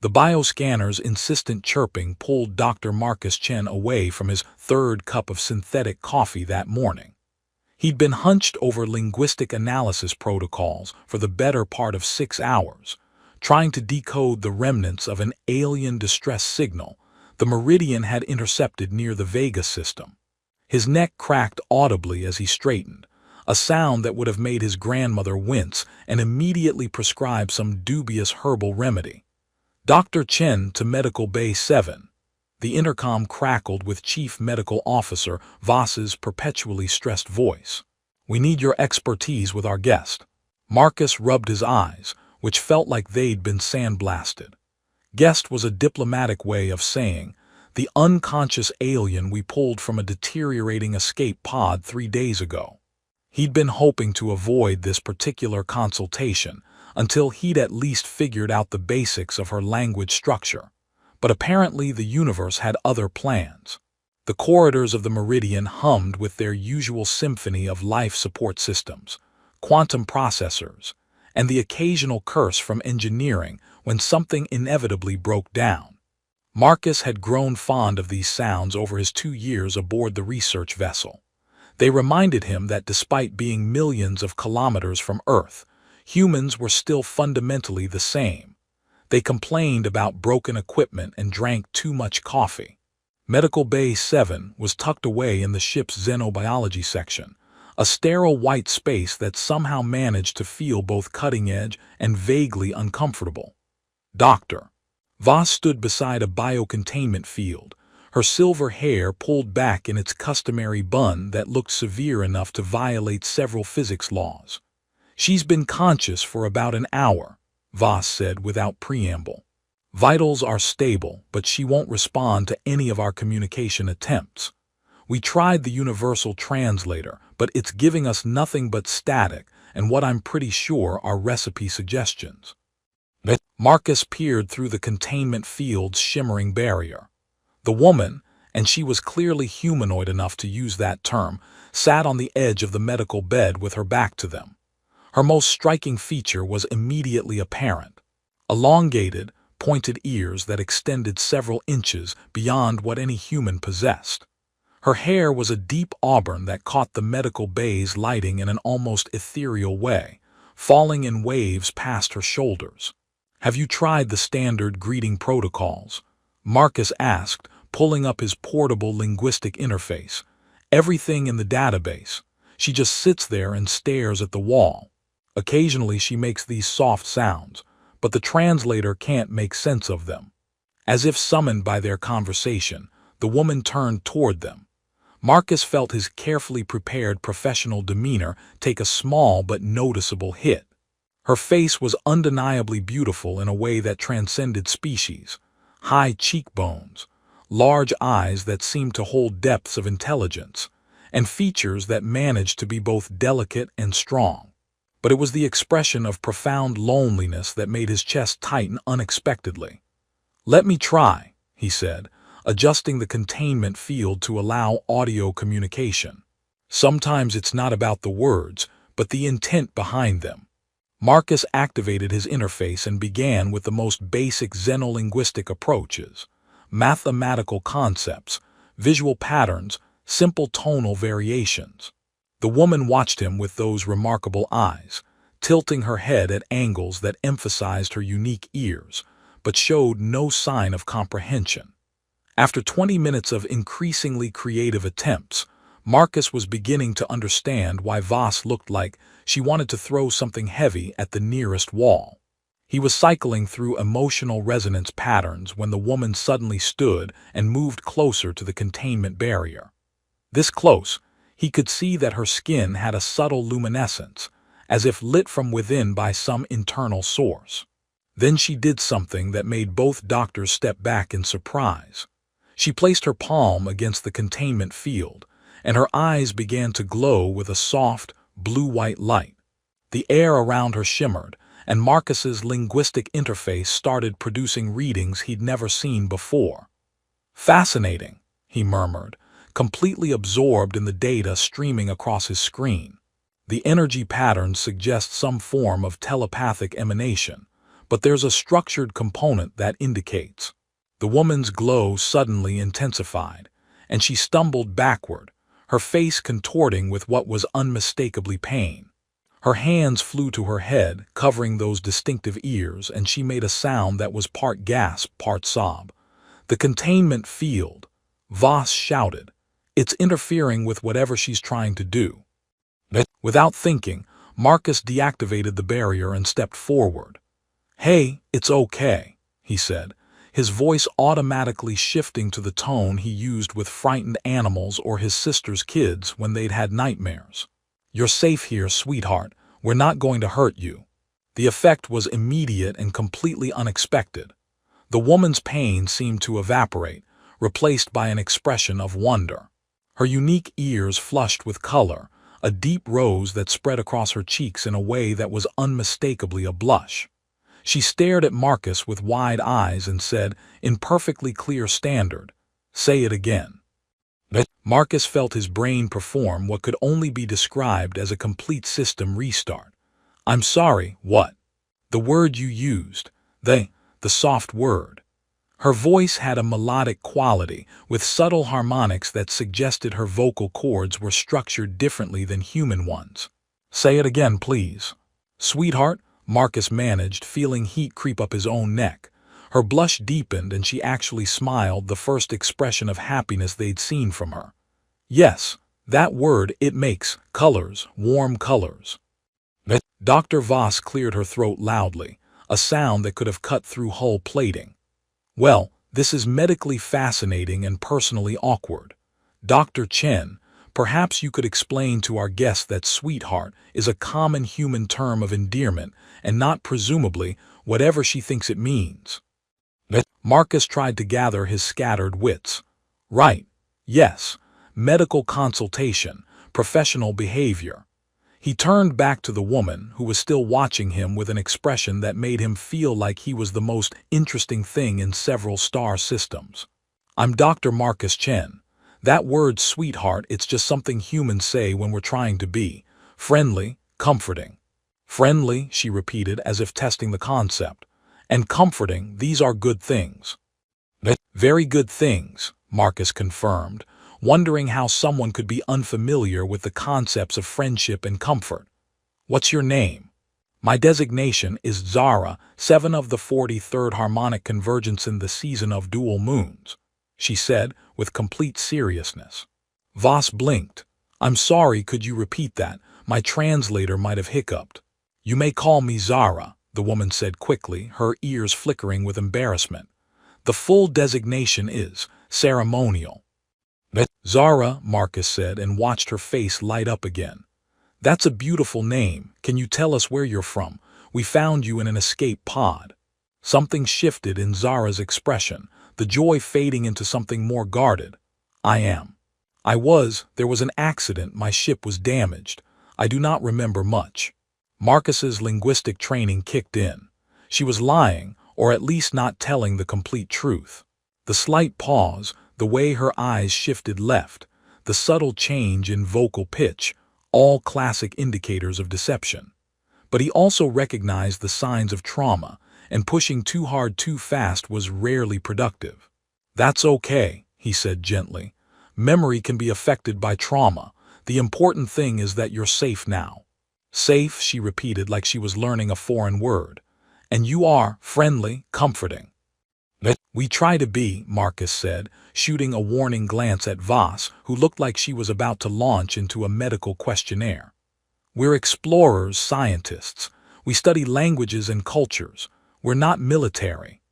The bioscanner's insistent chirping pulled Dr. Marcus Chen away from his third cup of synthetic coffee that morning. He'd been hunched over linguistic analysis protocols for the better part of 6 hours, trying to decode the remnants of an alien distress signal the Meridian had intercepted near the Vega system. His neck cracked audibly as he straightened, a sound that would have made his grandmother wince and immediately prescribe some dubious herbal remedy. Dr. Chen to Medical Bay 7. The intercom crackled with Chief Medical Officer Voss's perpetually stressed voice. "We need your expertise with our guest." Marcus rubbed his eyes, which felt like they'd been sandblasted. Guest was a diplomatic way of saying, the unconscious alien we pulled from a deteriorating escape pod 3 days ago. He'd been hoping to avoid this particular consultation until he'd at least figured out the basics of her language structure. But apparently the universe had other plans. The corridors of the Meridian hummed with their usual symphony of life support systems, quantum processors, and the occasional curse from engineering when something inevitably broke down. Marcus had grown fond of these sounds over his 2 years aboard the research vessel. They reminded him that despite being millions of kilometers from Earth, humans were still fundamentally the same. They complained about broken equipment and drank too much coffee. Medical Bay 7 was tucked away in the ship's xenobiology section, a sterile white space that somehow managed to feel both cutting-edge and vaguely uncomfortable. Dr. Voss stood beside a biocontainment field, her silver hair pulled back in its customary bun that looked severe enough to violate several physics laws. "She's been conscious for about an hour," Voss said without preamble. "Vitals are stable, but she won't respond to any of our communication attempts. We tried the universal translator, but it's giving us nothing but static and what I'm pretty sure are recipe suggestions." Marcus peered through the containment field's shimmering barrier. The woman, and she was clearly humanoid enough to use that term, sat on the edge of the medical bed with her back to them. Her most striking feature was immediately apparent: elongated, pointed ears that extended several inches beyond what any human possessed. Her hair was a deep auburn that caught the medical bay's lighting in an almost ethereal way, falling in waves past her shoulders. "Have you tried the standard greeting protocols?" Marcus asked, pulling up his portable linguistic interface. "Everything in the database. She just sits there and stares at the wall. Occasionally she makes these soft sounds, but the translator can't make sense of them." As if summoned by their conversation, the woman turned toward them. Marcus felt his carefully prepared professional demeanor take a small but noticeable hit. Her face was undeniably beautiful in a way that transcended species: high cheekbones, large eyes that seemed to hold depths of intelligence, and features that managed to be both delicate and strong. But it was the expression of profound loneliness that made his chest tighten unexpectedly. "Let me try," he said, adjusting the containment field to allow audio communication. "Sometimes it's not about the words, but the intent behind them." Marcus activated his interface and began with the most basic xenolinguistic approaches: mathematical concepts, visual patterns, simple tonal variations. The woman watched him with those remarkable eyes, tilting her head at angles that emphasized her unique ears, but showed no sign of comprehension. After 20 minutes of increasingly creative attempts, Marcus was beginning to understand why Voss looked like she wanted to throw something heavy at the nearest wall. He was cycling through emotional resonance patterns when the woman suddenly stood and moved closer to the containment barrier. This close, he could see that her skin had a subtle luminescence, as if lit from within by some internal source. Then she did something that made both doctors step back in surprise. She placed her palm against the containment field, and her eyes began to glow with a soft, blue-white light. The air around her shimmered, and Marcus's linguistic interface started producing readings he'd never seen before. "Fascinating," he murmured, completely absorbed in the data streaming across his screen. The energy patterns suggest some form of telepathic emanation, but there's a structured component that indicates. The woman's glow suddenly intensified, and she stumbled backward, her face contorting with what was unmistakably pain. Her hands flew to her head, covering those distinctive ears, and she made a sound that was part gasp, part sob. "The containment field," Voss shouted. "It's interfering with whatever she's trying to do." Without thinking, Marcus deactivated the barrier and stepped forward. "Hey, it's okay," he said, his voice automatically shifting to the tone he used with frightened animals or his sister's kids when they'd had nightmares. "You're safe here, sweetheart. We're not going to hurt you." The effect was immediate and completely unexpected. The woman's pain seemed to evaporate, replaced by an expression of wonder. Her unique ears flushed with color, a deep rose that spread across her cheeks in a way that was unmistakably a blush. She stared at Marcus with wide eyes and said, in perfectly clear standard, "Say it again." Marcus felt his brain perform what could only be described as a complete system restart. "I'm sorry, what?" "The word you used. The soft word." Her voice had a melodic quality, with subtle harmonics that suggested her vocal cords were structured differently than human ones. "Say it again, please." "Sweetheart," Marcus managed, feeling heat creep up his own neck. Her blush deepened and she actually smiled, the first expression of happiness they'd seen from her. "Yes, that word, it makes colors, warm colors." Dr. Voss cleared her throat loudly, a sound that could have cut through hull plating. "Well, this is medically fascinating and personally awkward. Dr. Chen, perhaps you could explain to our guest that sweetheart is a common human term of endearment and not presumably whatever she thinks it means." Marcus tried to gather his scattered wits. "Right, yes, medical consultation, professional behavior." He turned back to the woman, who was still watching him with an expression that made him feel like he was the most interesting thing in several star systems. "I'm Dr. Marcus Chen. That word sweetheart, it's just something humans say when we're trying to be friendly, comforting." "Friendly," she repeated as if testing the concept. "And comforting, these are good things." "Very good things," Marcus confirmed, wondering how someone could be unfamiliar with the concepts of friendship and comfort. "What's your name?" "My designation is Zara, 7 of the 43rd harmonic convergence in the season of dual moons," she said with complete seriousness. Voss blinked. "I'm sorry, could you repeat that? My translator might have hiccuped." "You may call me Zara," the woman said quickly, her ears flickering with embarrassment. "The full designation is ceremonial." "Zara," Marcus said and watched her face light up again. "That's a beautiful name. Can you tell us where you're from? We found you in an escape pod." Something shifted in Zara's expression, the joy fading into something more guarded. There was an accident, my ship was damaged. I do not remember much." Marcus's linguistic training kicked in. She was lying, or at least not telling the complete truth. The slight pause, the way her eyes shifted left, the subtle change in vocal pitch, all classic indicators of deception. But he also recognized the signs of trauma, and pushing too hard too fast was rarely productive. "That's okay," he said gently. "Memory can be affected by trauma. The important thing is that you're safe now." "Safe," she repeated like she was learning a foreign word. "And you are friendly, comforting." "We try to be," Marcus said, shooting a warning glance at Voss, who looked like she was about to launch into a medical questionnaire. "We're explorers, scientists. We study languages and cultures. We're not military."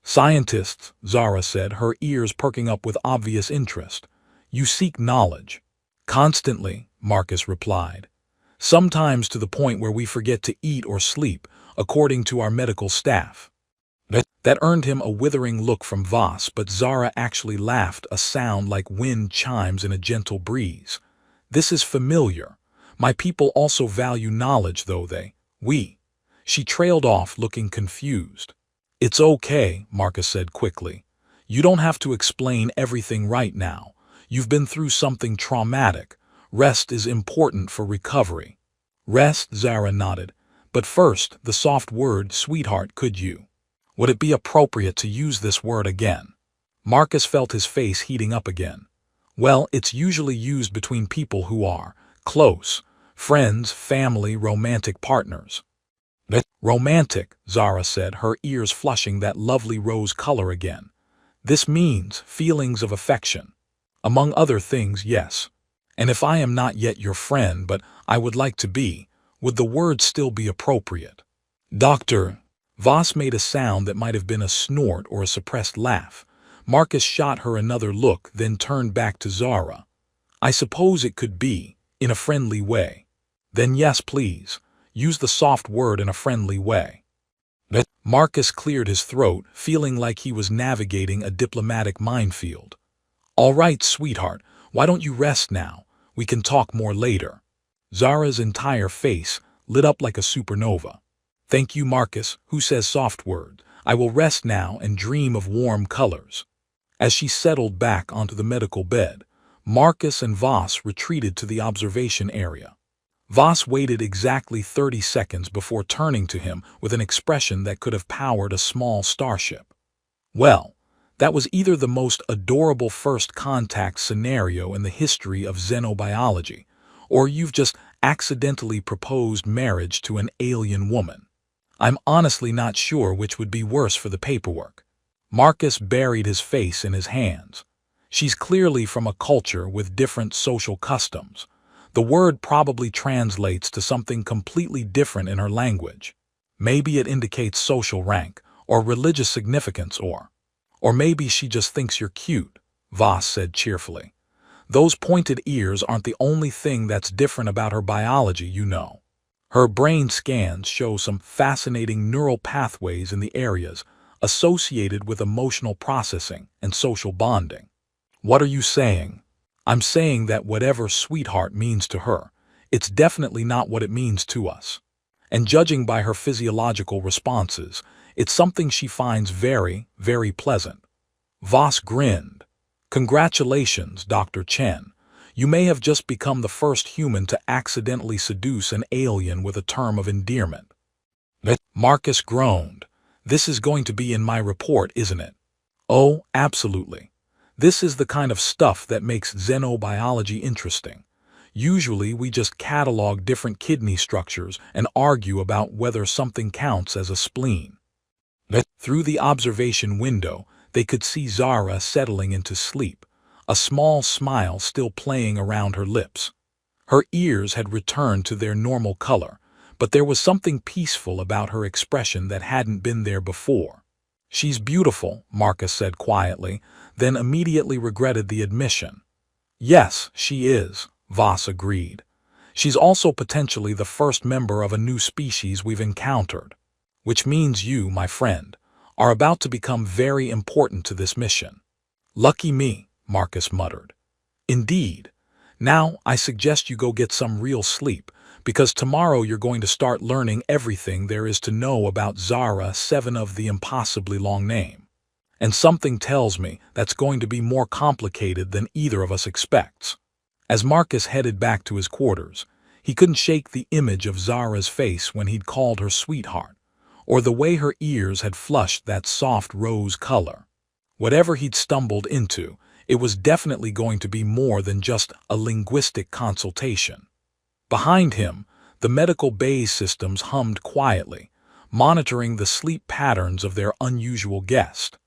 "Scientists," Zara said, her ears perking up with obvious interest. "You seek knowledge." "Constantly," Marcus replied. "Sometimes to the point where we forget to eat or sleep, according to our medical staff." That earned him a withering look from Voss, but Zara actually laughed, a sound like wind chimes in a gentle breeze. "This is familiar. My people also value knowledge, though we." She trailed off, looking confused. "It's okay," Marcus said quickly. "You don't have to explain everything right now. You've been through something traumatic. Rest is important for recovery." "Rest," Zara nodded. But first, the soft word, sweetheart, would it be appropriate to use this word again? Marcus felt his face heating up again. Well, it's usually used between people who are close, friends, family, romantic partners. Romantic, Zara said, her ears flushing that lovely rose color again. This means feelings of affection. Among other things, yes. And if I am not yet your friend, but I would like to be, would the word still be appropriate? Dr. Voss made a sound that might have been a snort or a suppressed laugh. Marcus shot her another look, then turned back to Zara. I suppose it could be, in a friendly way. Then yes, please. Use the soft word in a friendly way. Marcus cleared his throat, feeling like he was navigating a diplomatic minefield. All right, sweetheart, why don't you rest now? We can talk more later. Zara's entire face lit up like a supernova. Thank you, Marcus, who says soft word. I will rest now and dream of warm colors. As she settled back onto the medical bed, Marcus and Voss retreated to the observation area. Voss waited exactly 30 seconds before turning to him with an expression that could have powered a small starship. Well, that was either the most adorable first contact scenario in the history of xenobiology, or you've just accidentally proposed marriage to an alien woman. I'm honestly not sure which would be worse for the paperwork. Marcus buried his face in his hands. She's clearly from a culture with different social customs. The word probably translates to something completely different in her language. Maybe it indicates social rank, or religious significance, or maybe she just thinks you're cute, Voss said cheerfully. Those pointed ears aren't the only thing that's different about her biology, you know. Her brain scans show some fascinating neural pathways in the areas associated with emotional processing and social bonding. What are you saying? I'm saying that whatever sweetheart means to her, it's definitely not what it means to us. And judging by her physiological responses, it's something she finds very, very pleasant. Voss grinned. Congratulations, Dr. Chen. You may have just become the first human to accidentally seduce an alien with a term of endearment. Marcus groaned. This is going to be in my report, isn't it? Oh, absolutely. This is the kind of stuff that makes xenobiology interesting. Usually we just catalog different kidney structures and argue about whether something counts as a spleen. Through the observation window, they could see Zara settling into sleep, a small smile still playing around her lips. Her ears had returned to their normal color, but there was something peaceful about her expression that hadn't been there before. She's beautiful, Marcus said quietly, then immediately regretted the admission. Yes, she is, Voss agreed. She's also potentially the first member of a new species we've encountered, which means you, my friend, are about to become very important to this mission. Lucky me, Marcus muttered. Indeed. Now, I suggest you go get some real sleep, because tomorrow you're going to start learning everything there is to know about Zara 7 of the impossibly long name. And something tells me that's going to be more complicated than either of us expects. As Marcus headed back to his quarters, he couldn't shake the image of Zara's face when he'd called her sweetheart, or the way her ears had flushed that soft rose color. Whatever he'd stumbled into, it was definitely going to be more than just a linguistic consultation. Behind him, the medical bay systems hummed quietly, monitoring the sleep patterns of their unusual guest.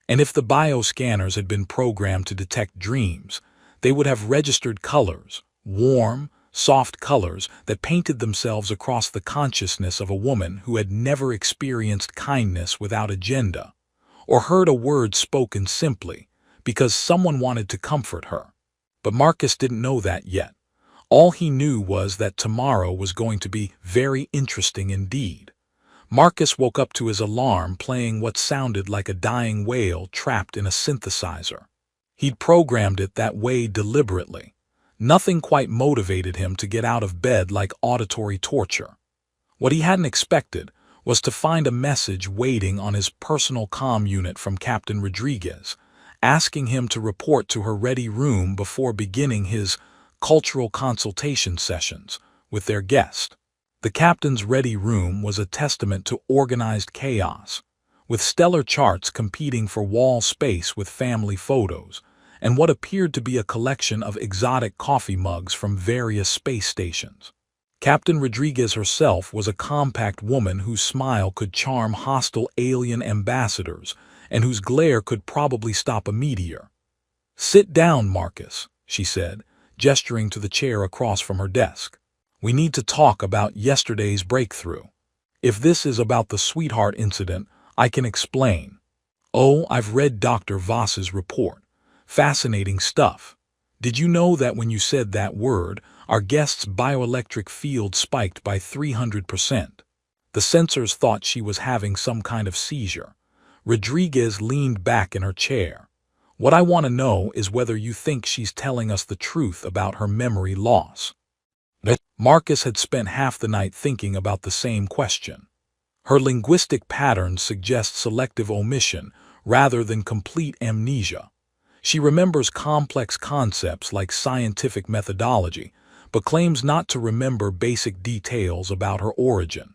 And if the bioscanners had been programmed to detect dreams, they would have registered colors, warm, soft colors that painted themselves across the consciousness of a woman who had never experienced kindness without agenda, or heard a word spoken simply because someone wanted to comfort her. But Marcus didn't know that yet. All he knew was that tomorrow was going to be very interesting indeed. Marcus woke up to his alarm playing what sounded like a dying whale trapped in a synthesizer. He'd programmed it that way deliberately. Nothing quite motivated him to get out of bed like auditory torture. What he hadn't expected was to find a message waiting on his personal comm unit from Captain Rodriguez, asking him to report to her ready room before beginning his cultural consultation sessions with their guest. The captain's ready room was a testament to organized chaos, with stellar charts competing for wall space with family photos, and what appeared to be a collection of exotic coffee mugs from various space stations. Captain Rodriguez herself was a compact woman whose smile could charm hostile alien ambassadors and whose glare could probably stop a meteor. "Sit down, Marcus," she said, gesturing to the chair across from her desk. "We need to talk about yesterday's breakthrough. If this is about the sweetheart incident, I can explain." "Oh, I've read Dr. Voss's report. Fascinating stuff. Did you know that when you said that word, our guest's bioelectric field spiked by 300%? The sensors thought she was having some kind of seizure." Rodriguez leaned back in her chair. "What I want to know is whether you think she's telling us the truth about her memory loss." Marcus had spent half the night thinking about the same question. Her linguistic patterns suggest selective omission rather than complete amnesia. She remembers complex concepts like scientific methodology, but claims not to remember basic details about her origin.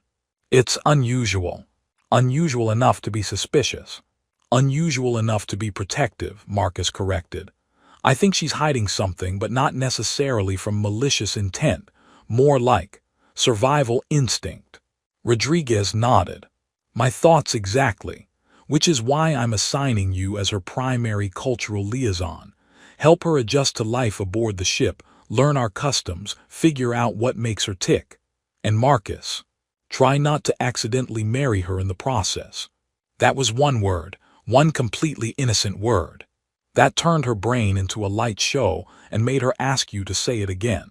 "It's unusual. Unusual enough to be suspicious. Unusual enough to be protective," Marcus corrected. "I think she's hiding something, but not necessarily from malicious intent, more like survival instinct." Rodriguez nodded. "My thoughts exactly, which is why I'm assigning you as her primary cultural liaison. Help her adjust to life aboard the ship, learn our customs, figure out what makes her tick. And Marcus, try not to accidentally marry her in the process." That was one word, one completely innocent word. That turned her brain into a light show and made her ask you to say it again.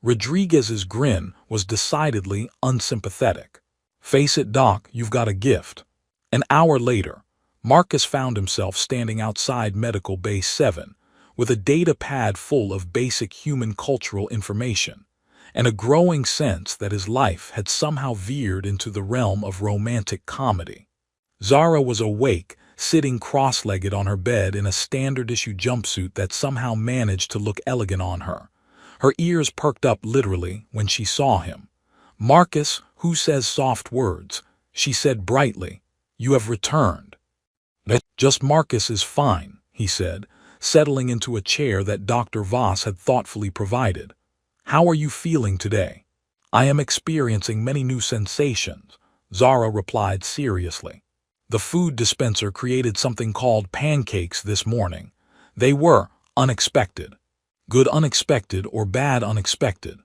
Rodriguez's grin was decidedly unsympathetic. "Face it, Doc, you've got a gift." An hour later, Marcus found himself standing outside Medical Base 7 with a data pad full of basic human cultural information and a growing sense that his life had somehow veered into the realm of romantic comedy. Zara was awake, sitting cross-legged on her bed in a standard-issue jumpsuit that somehow managed to look elegant on her. Her ears perked up literally when she saw him. "Marcus, who says soft words?" she said brightly. "You have returned." "Just Marcus is fine," he said, settling into a chair that Dr. Voss had thoughtfully provided. "How are you feeling today?" "I am experiencing many new sensations," Zara replied seriously. "The food dispenser created something called pancakes this morning. They were unexpected. Good unexpected or bad unexpected.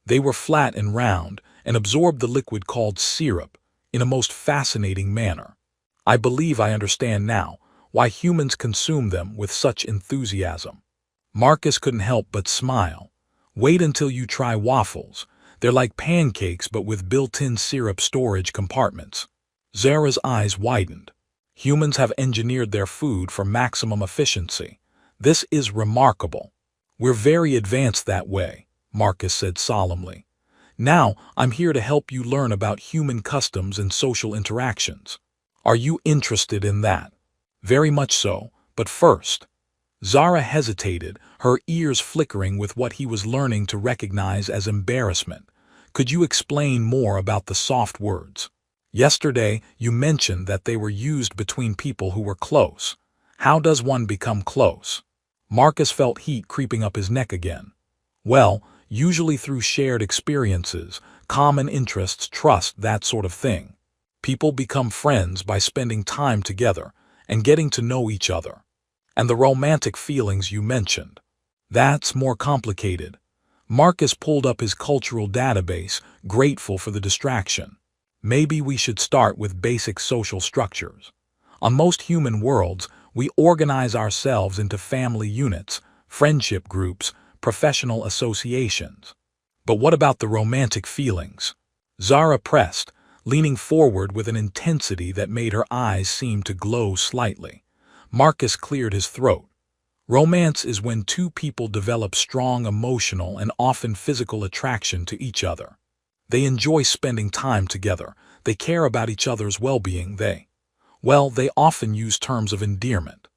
They were flat and round and absorbed the liquid called syrup in a most fascinating manner. I believe I understand now why humans consume them with such enthusiasm." Marcus couldn't help but smile. "Wait until you try waffles. They're like pancakes but with built-in syrup storage compartments." Zara's eyes widened. "Humans have engineered their food for maximum efficiency. This is remarkable." "We're very advanced that way," Marcus said solemnly. "Now I'm here to help you learn about human customs and social interactions. Are you interested in that?" "Very much so, but first—" Zara hesitated, her ears flickering with what he was learning to recognize as embarrassment. "Could you explain more about the soft words? Yesterday you mentioned that they were used between people who were close. How does one become close?" Marcus felt heat creeping up his neck again. "Well, usually through shared experiences, common interests, trust, that sort of thing. People become friends by spending time together and getting to know each other. And the romantic feelings you mentioned. That's more complicated." Marcus pulled up his cultural database, grateful for the distraction. "Maybe we should start with basic social structures. On most human worlds, we organize ourselves into family units, friendship groups, professional associations. But what about the romantic feelings?" Zara pressed, leaning forward with an intensity that made her eyes seem to glow slightly. Marcus cleared his throat. "Romance is when two people develop strong emotional and often physical attraction to each other. They enjoy spending time together. They care about each other's well-being. They often use terms of endearment.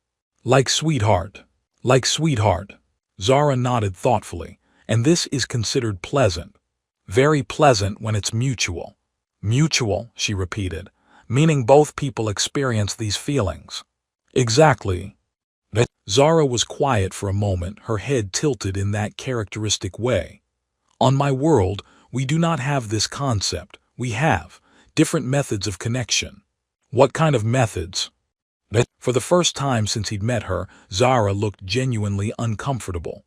Like sweetheart. Like sweetheart." Zara nodded thoughtfully. "And this is considered pleasant." Very pleasant when it's mutual. Mutual, she repeated, meaning both people experience these feelings. Exactly. Zara was quiet for a moment, her head tilted in that characteristic way. On my world, we do not have this concept. We have different methods of connection. What kind of methods? For the first time since he'd met her, Zara looked genuinely uncomfortable.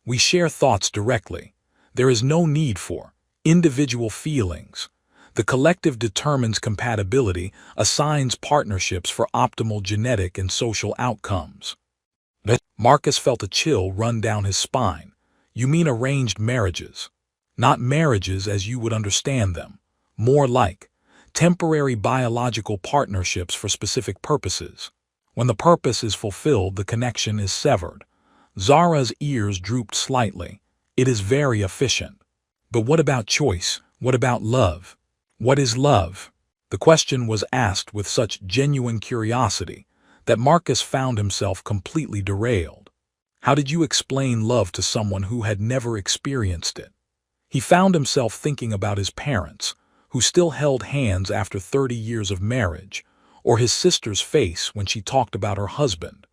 We share thoughts directly. There is no need for individual feelings. The collective determines compatibility, assigns partnerships for optimal genetic and social outcomes. Marcus felt a chill run down his spine. You mean arranged marriages? Not marriages as you would understand them. More like temporary biological partnerships for specific purposes. When the purpose is fulfilled, the connection is severed. Zara's ears drooped slightly. It is very efficient. But what about choice? What about love? What is love? The question was asked with such genuine curiosity that Marcus found himself completely derailed. How did you explain love to someone who had never experienced it? He found himself thinking about his parents, who still held hands after 30 years of marriage, or his sister's face when she talked about her husband,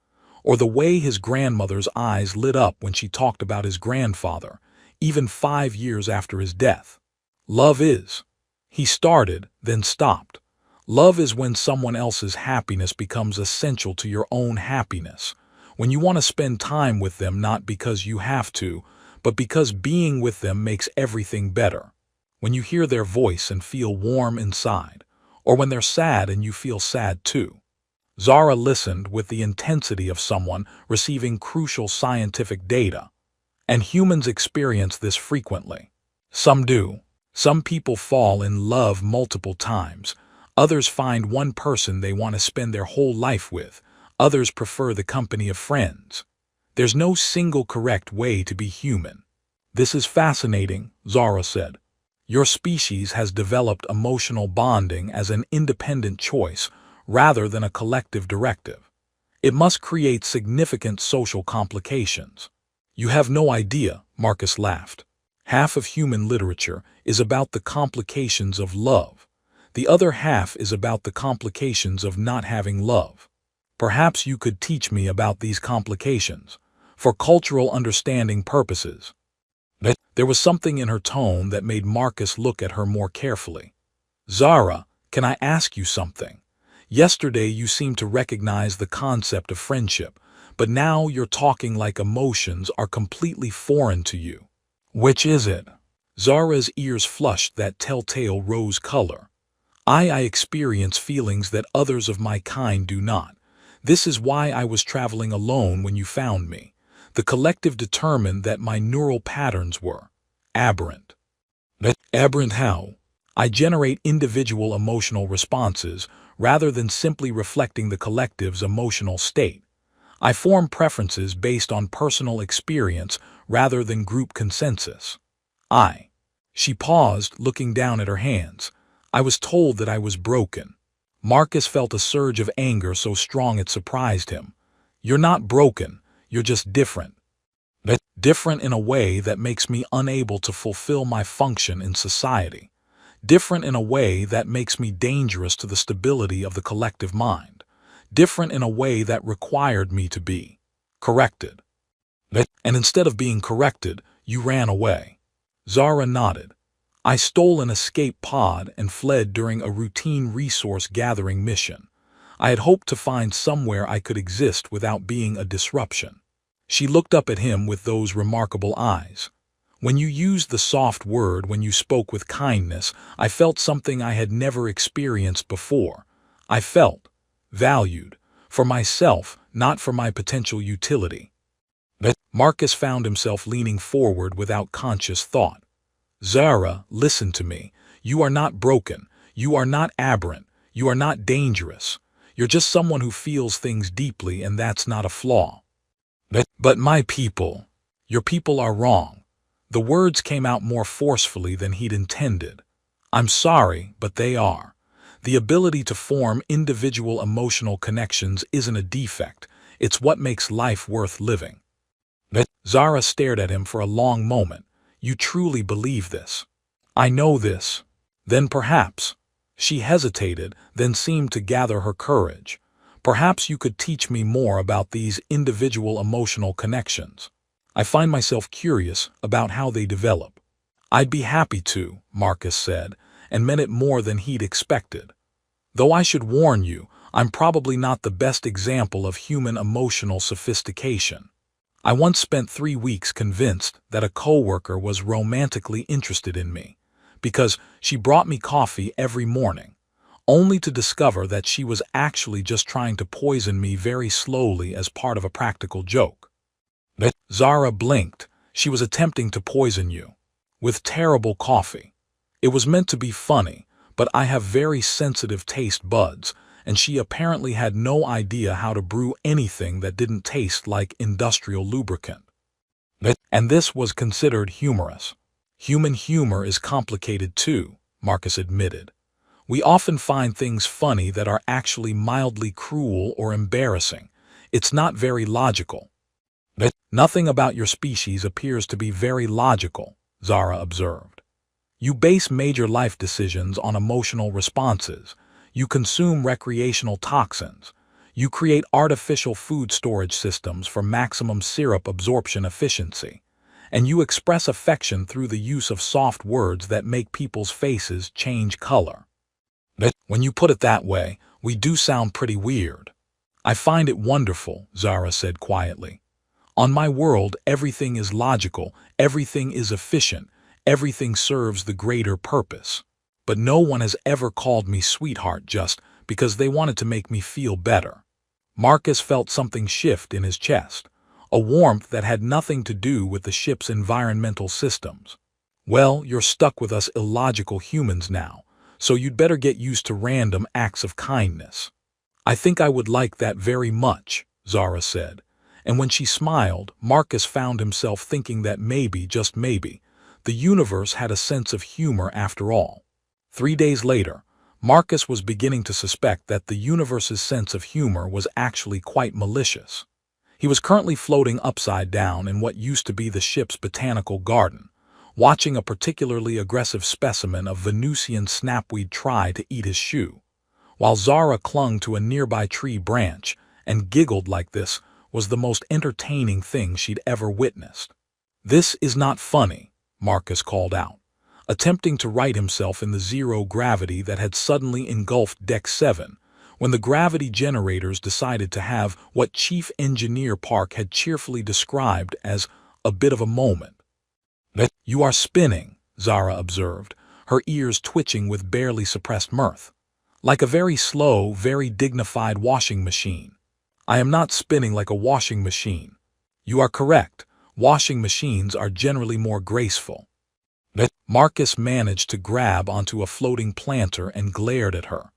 or the way his grandmother's eyes lit up when she talked about his grandfather, even 5 years after his death. Love is. He started, then stopped. Love is when someone else's happiness becomes essential to your own happiness, when you want to spend time with them not because you have to, but because being with them makes everything better. When you hear their voice and feel warm inside, or when they're sad and you feel sad too. Zara listened with the intensity of someone receiving crucial scientific data. And humans experience this frequently. Some do. Some people fall in love multiple times. Others find one person they want to spend their whole life with. Others prefer the company of friends. There's no single correct way to be human. This is fascinating, Zara said. Your species has developed emotional bonding as an independent choice rather than a collective directive. It must create significant social complications. You have no idea, Marcus laughed. Half of human literature is about the complications of love. The other half is about the complications of not having love. Perhaps you could teach me about these complications, for cultural understanding purposes. There was something in her tone that made Marcus look at her more carefully. Zara, can I ask you something? Yesterday you seemed to recognize the concept of friendship, but now you're talking like emotions are completely foreign to you. Which is it? Zara's ears flushed that telltale rose color. I experience feelings that others of my kind do not. This is why I was traveling alone when you found me. The collective determined that my neural patterns were aberrant. Aberrant how? I generate individual emotional responses rather than simply reflecting the collective's emotional state. I form preferences based on personal experience rather than group consensus. She paused, looking down at her hands. I was told that I was broken. Marcus felt a surge of anger so strong it surprised him. You're not broken, you're just different. Different in a way that makes me unable to fulfill my function in society. Different in a way that makes me dangerous to the stability of the collective mind. Different in a way that required me to be corrected. And instead of being corrected, you ran away. Zara nodded. I stole an escape pod and fled during a routine resource-gathering mission. I had hoped to find somewhere I could exist without being a disruption. She looked up at him with those remarkable eyes. When you used the soft word, when you spoke with kindness, I felt something I had never experienced before. I felt valued, for myself, not for my potential utility. Marcus found himself leaning forward without conscious thought. Zara, listen to me. You are not broken. You are not aberrant. You are not dangerous. You're just someone who feels things deeply, and that's not a flaw. But my people, your people are wrong. The words came out more forcefully than he'd intended. I'm sorry, but they are. The ability to form individual emotional connections isn't a defect. It's what makes life worth living. Zara stared at him for a long moment. You truly believe this? I know this. Then perhaps. She hesitated, then seemed to gather her courage. Perhaps you could teach me more about these individual emotional connections. I find myself curious about how they develop. I'd be happy to, Marcus said, and meant it more than he'd expected. Though I should warn you, I'm probably not the best example of human emotional sophistication. I once spent 3 weeks convinced that a coworker was romantically interested in me, because she brought me coffee every morning, only to discover that she was actually just trying to poison me very slowly as part of a practical joke. Zara blinked. She was attempting to poison you. With terrible coffee. It was meant to be funny, but I have very sensitive taste buds, and she apparently had no idea how to brew anything that didn't taste like industrial lubricant. And this was considered humorous. Human humor is complicated too, Marcus admitted. We often find things funny that are actually mildly cruel or embarrassing. It's not very logical. Nothing about your species appears to be very logical, Zara observed. You base major life decisions on emotional responses. You consume recreational toxins. You create artificial food storage systems for maximum syrup absorption efficiency. And you express affection through the use of soft words that make people's faces change color. When you put it that way, we do sound pretty weird. I find it wonderful, Zara said quietly. On my world, everything is logical, everything is efficient, everything serves the greater purpose. But no one has ever called me sweetheart just because they wanted to make me feel better. Marcus felt something shift in his chest, a warmth that had nothing to do with the ship's environmental systems. Well, you're stuck with us illogical humans now, so you'd better get used to random acts of kindness. I think I would like that very much, Zara said. And when she smiled, Marcus found himself thinking that maybe, just maybe, the universe had a sense of humor after all. 3 days later, Marcus was beginning to suspect that the universe's sense of humor was actually quite malicious. He was currently floating upside down in what used to be the ship's botanical garden, watching a particularly aggressive specimen of Venusian snapweed try to eat his shoe, while Zara clung to a nearby tree branch and giggled like this was the most entertaining thing she'd ever witnessed. "This is not funny," Marcus called out, attempting to right himself in the zero gravity that had suddenly engulfed Deck 7, when the gravity generators decided to have what Chief Engineer Park had cheerfully described as a bit of a moment. "You are spinning," Zara observed, her ears twitching with barely suppressed mirth. "Like a very slow, very dignified washing machine." "I am not spinning like a washing machine." "You are correct. Washing machines are generally more graceful." Marcus managed to grab onto a floating planter and glared at her.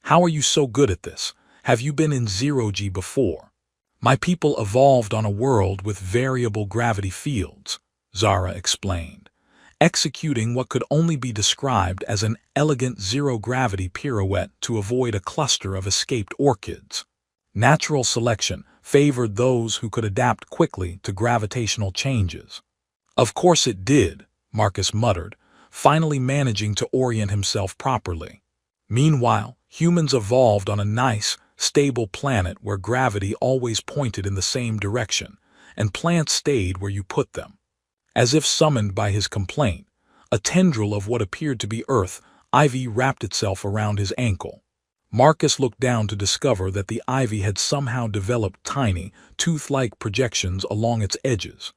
"How are you so good at this? Have you been in zero-G before?" "My people evolved on a world with variable gravity fields," Zara explained, executing what could only be described as an elegant zero-gravity pirouette to avoid a cluster of escaped orchids. Natural selection favored those who could adapt quickly to gravitational changes. "Of course it did," Marcus muttered, finally managing to orient himself properly. "Meanwhile, humans evolved on a nice, stable planet where gravity always pointed in the same direction, and plants stayed where you put them." As if summoned by his complaint, a tendril of what appeared to be earth ivy wrapped itself around his ankle. Marcus looked down to discover that the ivy had somehow developed tiny, tooth-like projections along its edges.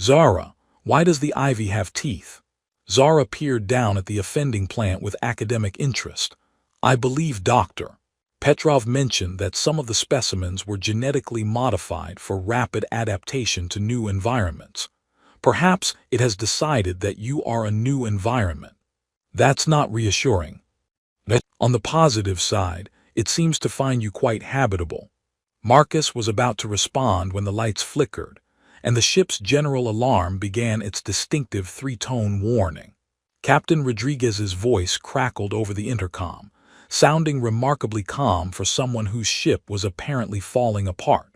"Zara, why does the ivy have teeth?" Zara peered down at the offending plant with academic interest. "I believe Dr. Petrov mentioned that some of the specimens were genetically modified for rapid adaptation to new environments. Perhaps it has decided that you are a new environment." "That's not reassuring." "On the positive side, it seems to find you quite habitable." Marcus was about to respond when the lights flickered, and the ship's general alarm began its distinctive 3-tone warning. Captain Rodriguez's voice crackled over the intercom, sounding remarkably calm for someone whose ship was apparently falling apart.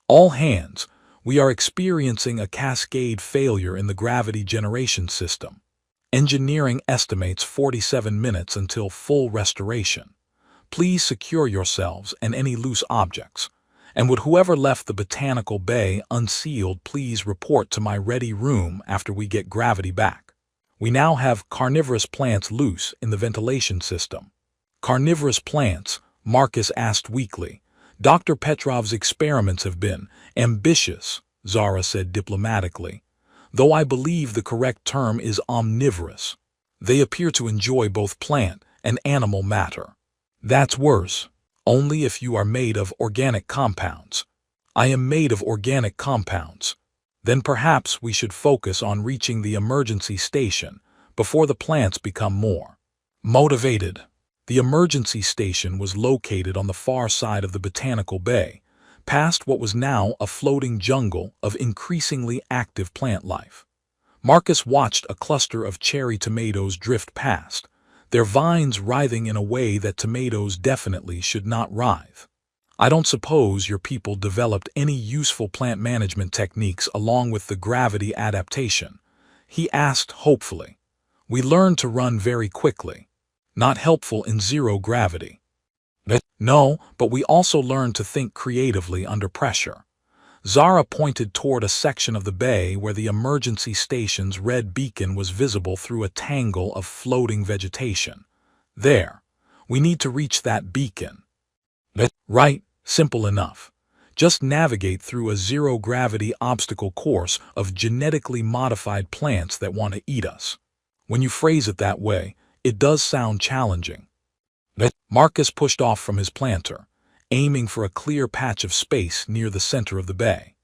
"All hands, we are experiencing a cascade failure in the gravity generation system." Engineering estimates 47 minutes until full restoration. Please secure yourselves and any loose objects. And would whoever left the botanical bay unsealed please report to my ready room after we get gravity back. We now have carnivorous plants loose in the ventilation system. Carnivorous plants, Marcus asked weakly. Dr. Petrov's experiments have been ambitious, Zara said diplomatically, though I believe the correct term is omnivorous. They appear to enjoy both plant and animal matter. That's worse, only if you are made of organic compounds. I am made of organic compounds. Then perhaps we should focus on reaching the emergency station before the plants become more motivated. The emergency station was located on the far side of the botanical bay, past what was now a floating jungle of increasingly active plant life. Marcus watched a cluster of cherry tomatoes drift past, their vines writhing in a way that tomatoes definitely should not writhe. I don't suppose your people developed any useful plant management techniques along with the gravity adaptation, he asked hopefully. We learned to run very quickly. Not helpful in zero gravity. No, but we also learned to think creatively under pressure. Zara pointed toward a section of the bay where the emergency station's red beacon was visible through a tangle of floating vegetation. There. We need to reach that beacon. Right, simple enough. Just navigate through a zero-gravity obstacle course of genetically modified plants that want to eat us. When you phrase it that way, it does sound challenging. Marcus pushed off from his planter, aiming for a clear patch of space near the center of the bay.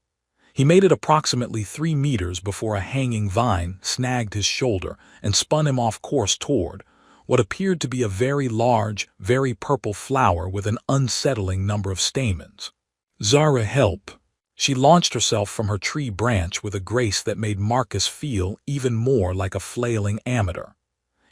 He made it approximately 3 meters before a hanging vine snagged his shoulder and spun him off course toward what appeared to be a very large, very purple flower with an unsettling number of stamens. Zara, help! She launched herself from her tree branch with a grace that made Marcus feel even more like a flailing amateur.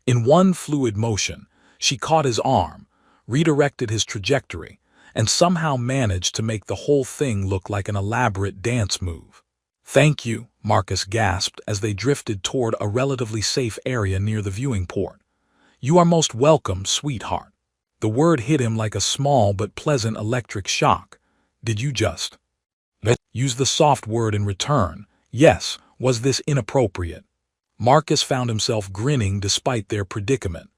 In one fluid motion, she caught his arm, redirected his trajectory, and somehow managed to make the whole thing look like an elaborate dance move. Thank you, Marcus gasped as they drifted toward a relatively safe area near the viewing port. You are most welcome, sweetheart. The word hit him like a small but pleasant electric shock. Did you just use the soft word in return? Yes, was this inappropriate? Marcus found himself grinning despite their predicament.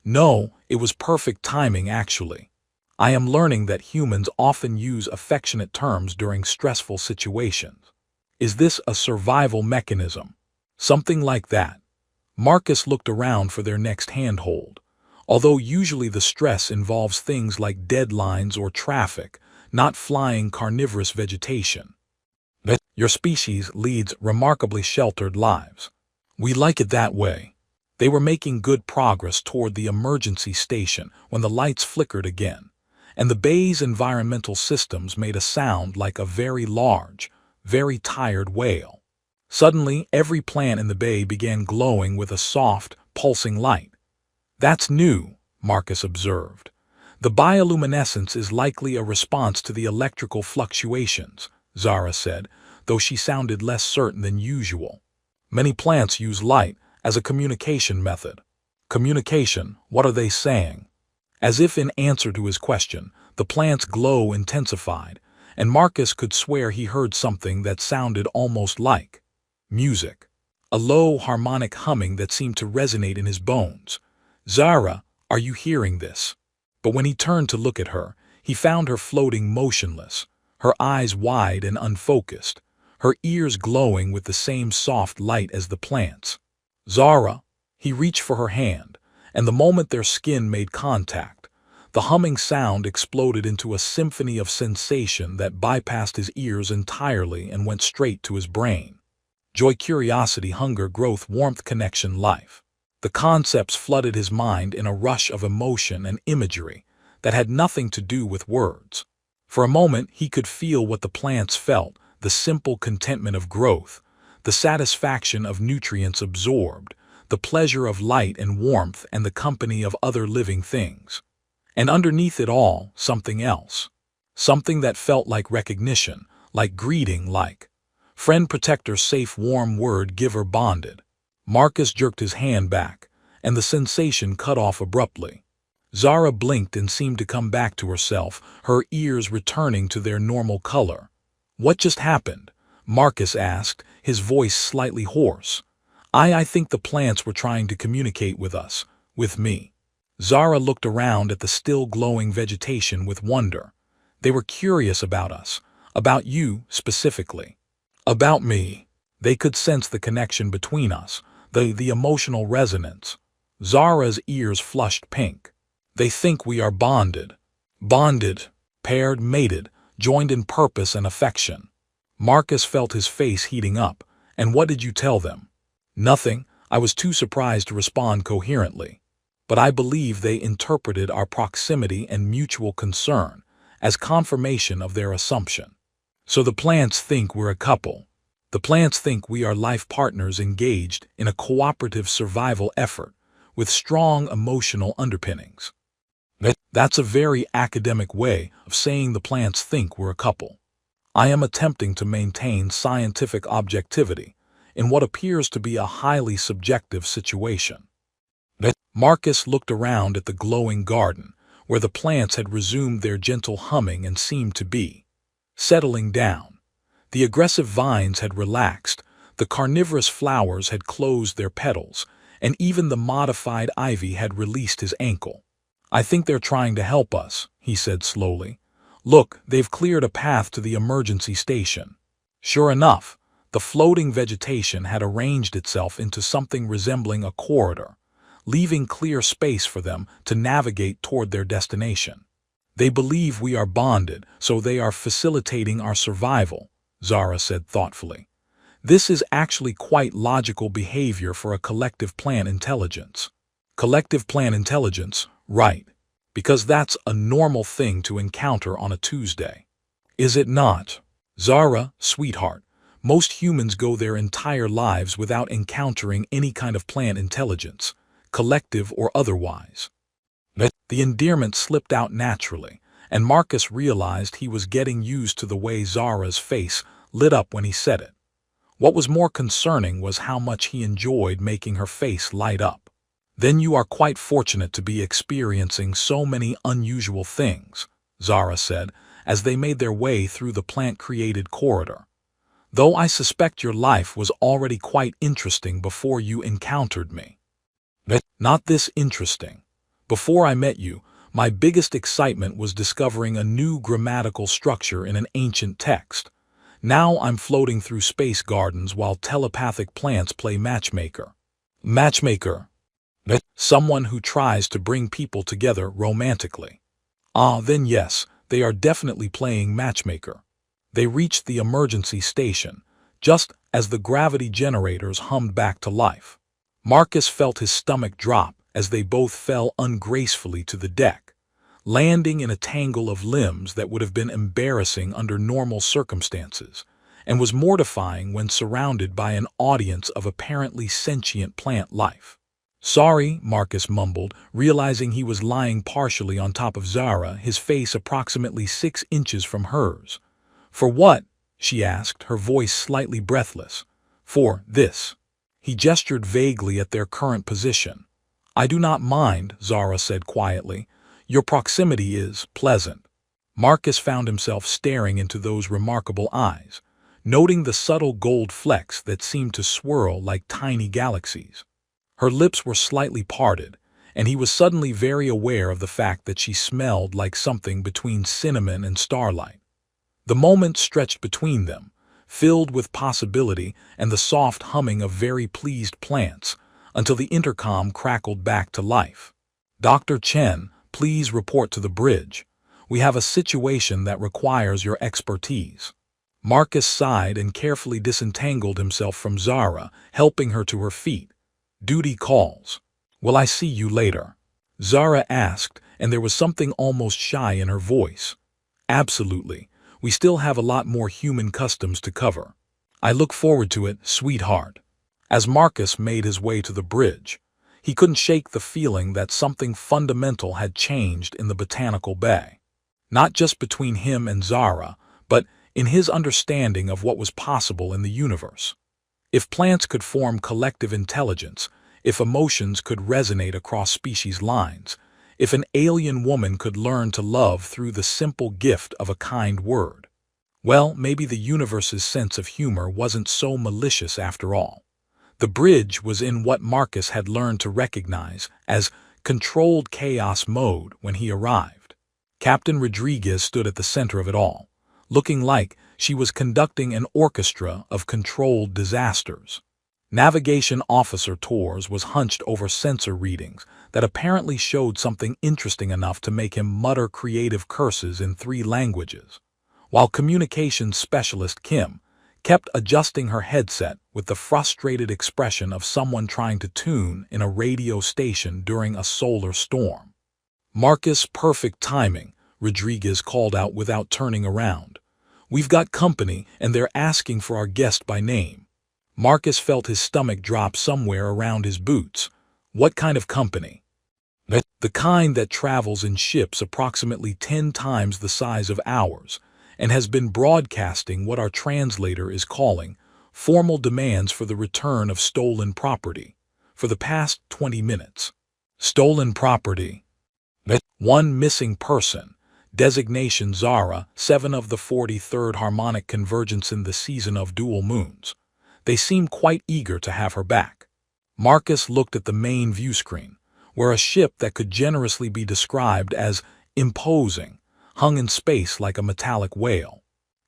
No, it was perfect timing actually. I am learning that humans often use affectionate terms during stressful situations. Is this a survival mechanism? Something like that. Marcus looked around for their next handhold. Although usually the stress involves things like deadlines or traffic, not flying carnivorous vegetation. Your species leads remarkably sheltered lives. We like it that way. They were making good progress toward the emergency station when the lights flickered again, and the bay's environmental systems made a sound like a very large, very tired whale. Suddenly, every plant in the bay began glowing with a soft, pulsing light. That's new, Marcus observed. The bioluminescence is likely a response to the electrical fluctuations, Zara said, though she sounded less certain than usual. Many plants use light as a communication method. Communication, what are they saying? As if in answer to his question, the plant's glow intensified, and Marcus could swear he heard something that sounded almost like music. A low harmonic humming that seemed to resonate in his bones. Zara, are you hearing this? But when he turned to look at her, he found her floating motionless, her eyes wide and unfocused, her ears glowing with the same soft light as the plants. Zara, he reached for her hand, and the moment their skin made contact, the humming sound exploded into a symphony of sensation that bypassed his ears entirely and went straight to his brain. Joy, curiosity, hunger, growth, warmth, connection, life. The concepts flooded his mind in a rush of emotion and imagery that had nothing to do with words. For a moment he could feel what the plants felt, the simple contentment of growth, the satisfaction of nutrients absorbed, the pleasure of light and warmth and the company of other living things. And underneath it all, something else. Something that felt like recognition, like greeting, like friend, protector, safe, warm, word giver, bonded. Marcus jerked his hand back, and the sensation cut off abruptly. Zara blinked and seemed to come back to herself, her ears returning to their normal color. "What just happened?" Marcus asked, his voice slightly hoarse. I think the plants were trying to communicate with us, with me." Zara looked around at the still glowing vegetation with wonder. "They were curious about us, about you specifically." "About me." They could sense the connection between us, the emotional resonance. Zara's ears flushed pink. "They think we are bonded." Bonded, paired, mated, joined in purpose and affection. Marcus felt his face heating up. "And what did you tell them?" "Nothing. I was too surprised to respond coherently. But I believe they interpreted our proximity and mutual concern as confirmation of their assumption. So the plants think we're a couple. The plants think we are life partners engaged in a cooperative survival effort with strong emotional underpinnings." That's a very academic way of saying the plants think we're a couple. I am attempting to maintain scientific objectivity in what appears to be a highly subjective situation. Marcus looked around at the glowing garden, where the plants had resumed their gentle humming and seemed to be settling down. The aggressive vines had relaxed, the carnivorous flowers had closed their petals, and even the modified ivy had released his ankle. "I think they're trying to help us," he said slowly. "Look, they've cleared a path to the emergency station." Sure enough, the floating vegetation had arranged itself into something resembling a corridor, leaving clear space for them to navigate toward their destination. "They believe we are bonded, so they are facilitating our survival," Zara said thoughtfully. "This is actually quite logical behavior for a collective plant intelligence." Collective plant intelligence, right. Because that's a normal thing to encounter on a Tuesday. Is it not? Zara, sweetheart, most humans go their entire lives without encountering any kind of plant intelligence, collective or otherwise. The endearment slipped out naturally, and Marcus realized he was getting used to the way Zara's face lit up when he said it. What was more concerning was how much he enjoyed making her face light up. "Then you are quite fortunate to be experiencing so many unusual things," Zara said, as they made their way through the plant-created corridor. "Though I suspect your life was already quite interesting before you encountered me." "Not this interesting. Before I met you, my biggest excitement was discovering a new grammatical structure in an ancient text. Now I'm floating through space gardens while telepathic plants play matchmaker." "Matchmaker?" "Someone who tries to bring people together romantically." "Ah, then yes, they are definitely playing matchmaker." They reached the emergency station, just as the gravity generators hummed back to life. Marcus felt his stomach drop as they both fell ungracefully to the deck, landing in a tangle of limbs that would have been embarrassing under normal circumstances, and was mortifying when surrounded by an audience of apparently sentient plant life. "Sorry," Marcus mumbled, realizing he was lying partially on top of Zara, his face approximately 6 inches from hers. "For what?" she asked, her voice slightly breathless. "For this." He gestured vaguely at their current position. "I do not mind," Zara said quietly. "Your proximity is pleasant." Marcus found himself staring into those remarkable eyes, noting the subtle gold flecks that seemed to swirl like tiny galaxies. Her lips were slightly parted, and he was suddenly very aware of the fact that she smelled like something between cinnamon and starlight. The moment stretched between them, filled with possibility and the soft humming of very pleased plants, until the intercom crackled back to life. "Dr. Chen, please report to the bridge. We have a situation that requires your expertise." Marcus sighed and carefully disentangled himself from Zara, helping her to her feet. "Duty calls." "Will I see you later?" Zara asked, and there was something almost shy in her voice. "Absolutely. We still have a lot more human customs to cover." "I look forward to it, sweetheart." As Marcus made his way to the bridge, he couldn't shake the feeling that something fundamental had changed in the botanical bay. Not just between him and Zara, but in his understanding of what was possible in the universe. If plants could form collective intelligence, if emotions could resonate across species lines, if an alien woman could learn to love through the simple gift of a kind word, well, maybe the universe's sense of humor wasn't so malicious after all. The bridge was in what Marcus had learned to recognize as controlled chaos mode when he arrived. Captain Rodriguez stood at the center of it all, looking like she was conducting an orchestra of controlled disasters. Navigation Officer Torres was hunched over sensor readings that apparently showed something interesting enough to make him mutter creative curses in 3 languages, while Communications Specialist Kim kept adjusting her headset with the frustrated expression of someone trying to tune in a radio station during a solar storm. "Marcus, perfect timing," Rodriguez called out without turning around. "We've got company, and they're asking for our guest by name." Marcus felt his stomach drop somewhere around his boots. What kind of company? "The kind that travels in ships approximately 10 times the size of ours, and has been broadcasting what our translator is calling formal demands for the return of stolen property for the past 20 minutes. Stolen property. One missing person. Designation Zara, 7 of the 43rd harmonic convergence in the season of dual moons. They seem quite eager to have her back." Marcus looked at the main view screen, where a ship that could generously be described as imposing hung in space like a metallic whale.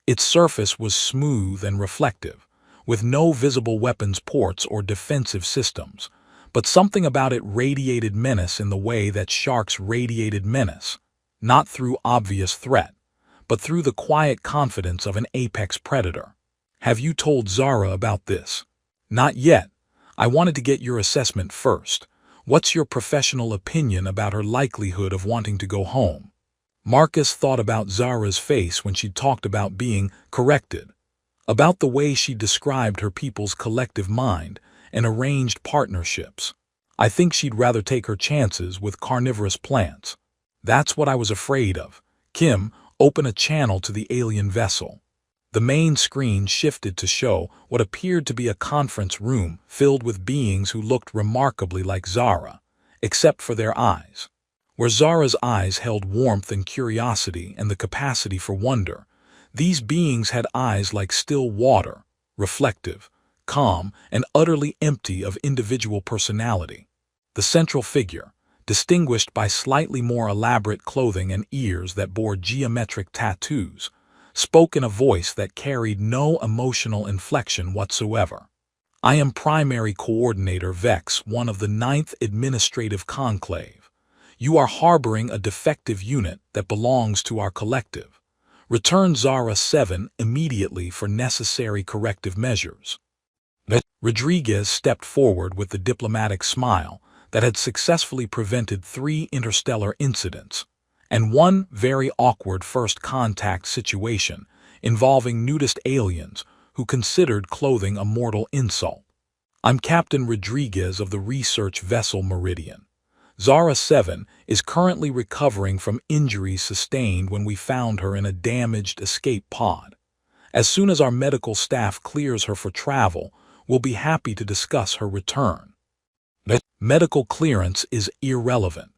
Its surface was smooth and reflective, with no visible weapons ports or defensive systems, but something about it radiated menace in the way that sharks radiated menace, not through obvious threat, but through the quiet confidence of an apex predator. "Have you told Zara about this?" "Not yet. I wanted to get your assessment first. What's your professional opinion about her likelihood of wanting to go home?" Marcus thought about Zara's face when she talked about being corrected, about the way she described her people's collective mind and arranged partnerships. "I think she'd rather take her chances with carnivorous plants." "That's what I was afraid of." "Kim, open a channel to the alien vessel." The main screen shifted to show what appeared to be a conference room filled with beings who looked remarkably like Zara, except for their eyes. Where Zara's eyes held warmth and curiosity and the capacity for wonder, these beings had eyes like still water, reflective, calm, and utterly empty of individual personality. The central figure, distinguished by slightly more elaborate clothing and ears that bore geometric tattoos, spoke in a voice that carried no emotional inflection whatsoever. "I am Primary Coordinator Vex, one of the 9th Administrative Conclave. You are harboring a defective unit that belongs to our collective. Return Zara 7 immediately for necessary corrective measures." Rodriguez stepped forward with the diplomatic smile that had successfully prevented 3 interstellar incidents, and 1 very awkward first contact situation involving nudist aliens who considered clothing a mortal insult. "I'm Captain Rodriguez of the research vessel Meridian. Zara 7 is currently recovering from injuries sustained when we found her in a damaged escape pod. As soon as our medical staff clears her for travel, we'll be happy to discuss her return." Medical clearance is irrelevant.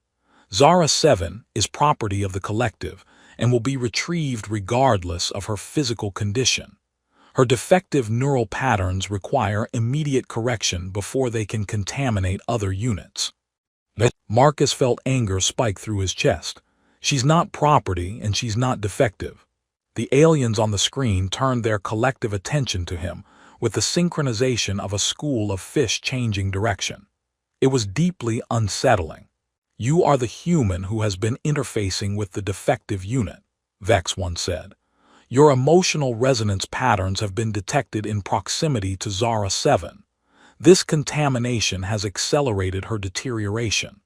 Zara 7 is property of the collective and will be retrieved regardless of her physical condition. Her defective neural patterns require immediate correction before they can contaminate other units. Marcus felt anger spike through his chest. She's not property and she's not defective. The aliens on the screen turned their collective attention to him with the synchronization of a school of fish changing direction. It was deeply unsettling. "You are the human who has been interfacing with the defective unit," Vex once said. "Your emotional resonance patterns have been detected in proximity to Zara 7. This contamination has accelerated her deterioration."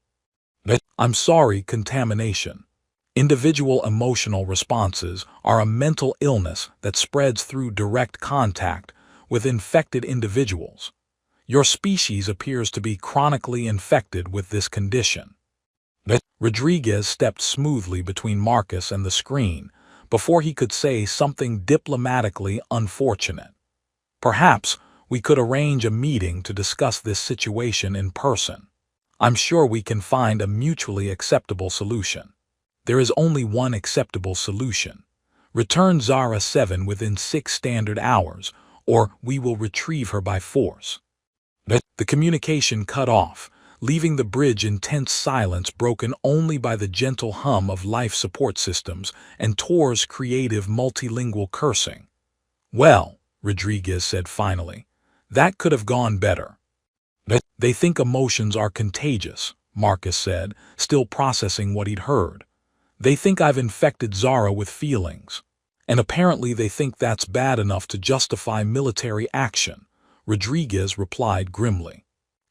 "I'm sorry, contamination. Individual emotional responses are a mental illness that spreads through direct contact with infected individuals. Your species appears to be chronically infected with this condition." Rodriguez stepped smoothly between Marcus and the screen before he could say something diplomatically unfortunate. "Perhaps We could arrange a meeting to discuss this situation in person. I'm sure we can find a mutually acceptable solution. There is only one acceptable solution. Return Zara 7 within 6 standard hours, or we will retrieve her by force. The communication cut off, leaving the bridge in tense silence broken only by the gentle hum of life support systems and Tor's creative multilingual cursing. Well, Rodriguez said finally, that could have gone better. They think emotions are contagious, Marcus said, still processing what he'd heard. They think I've infected Zara with feelings. And apparently they think that's bad enough to justify military action, Rodriguez replied grimly.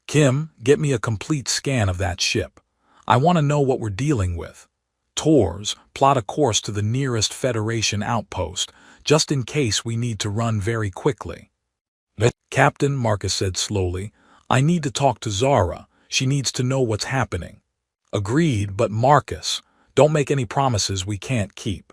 Kim, get me a complete scan of that ship. I want to know what we're dealing with. Tors, plot a course to the nearest Federation outpost, just in case we need to run very quickly. Captain, Marcus said slowly, I need to talk to Zara. She needs to know what's happening. Agreed, but Marcus, don't make any promises we can't keep.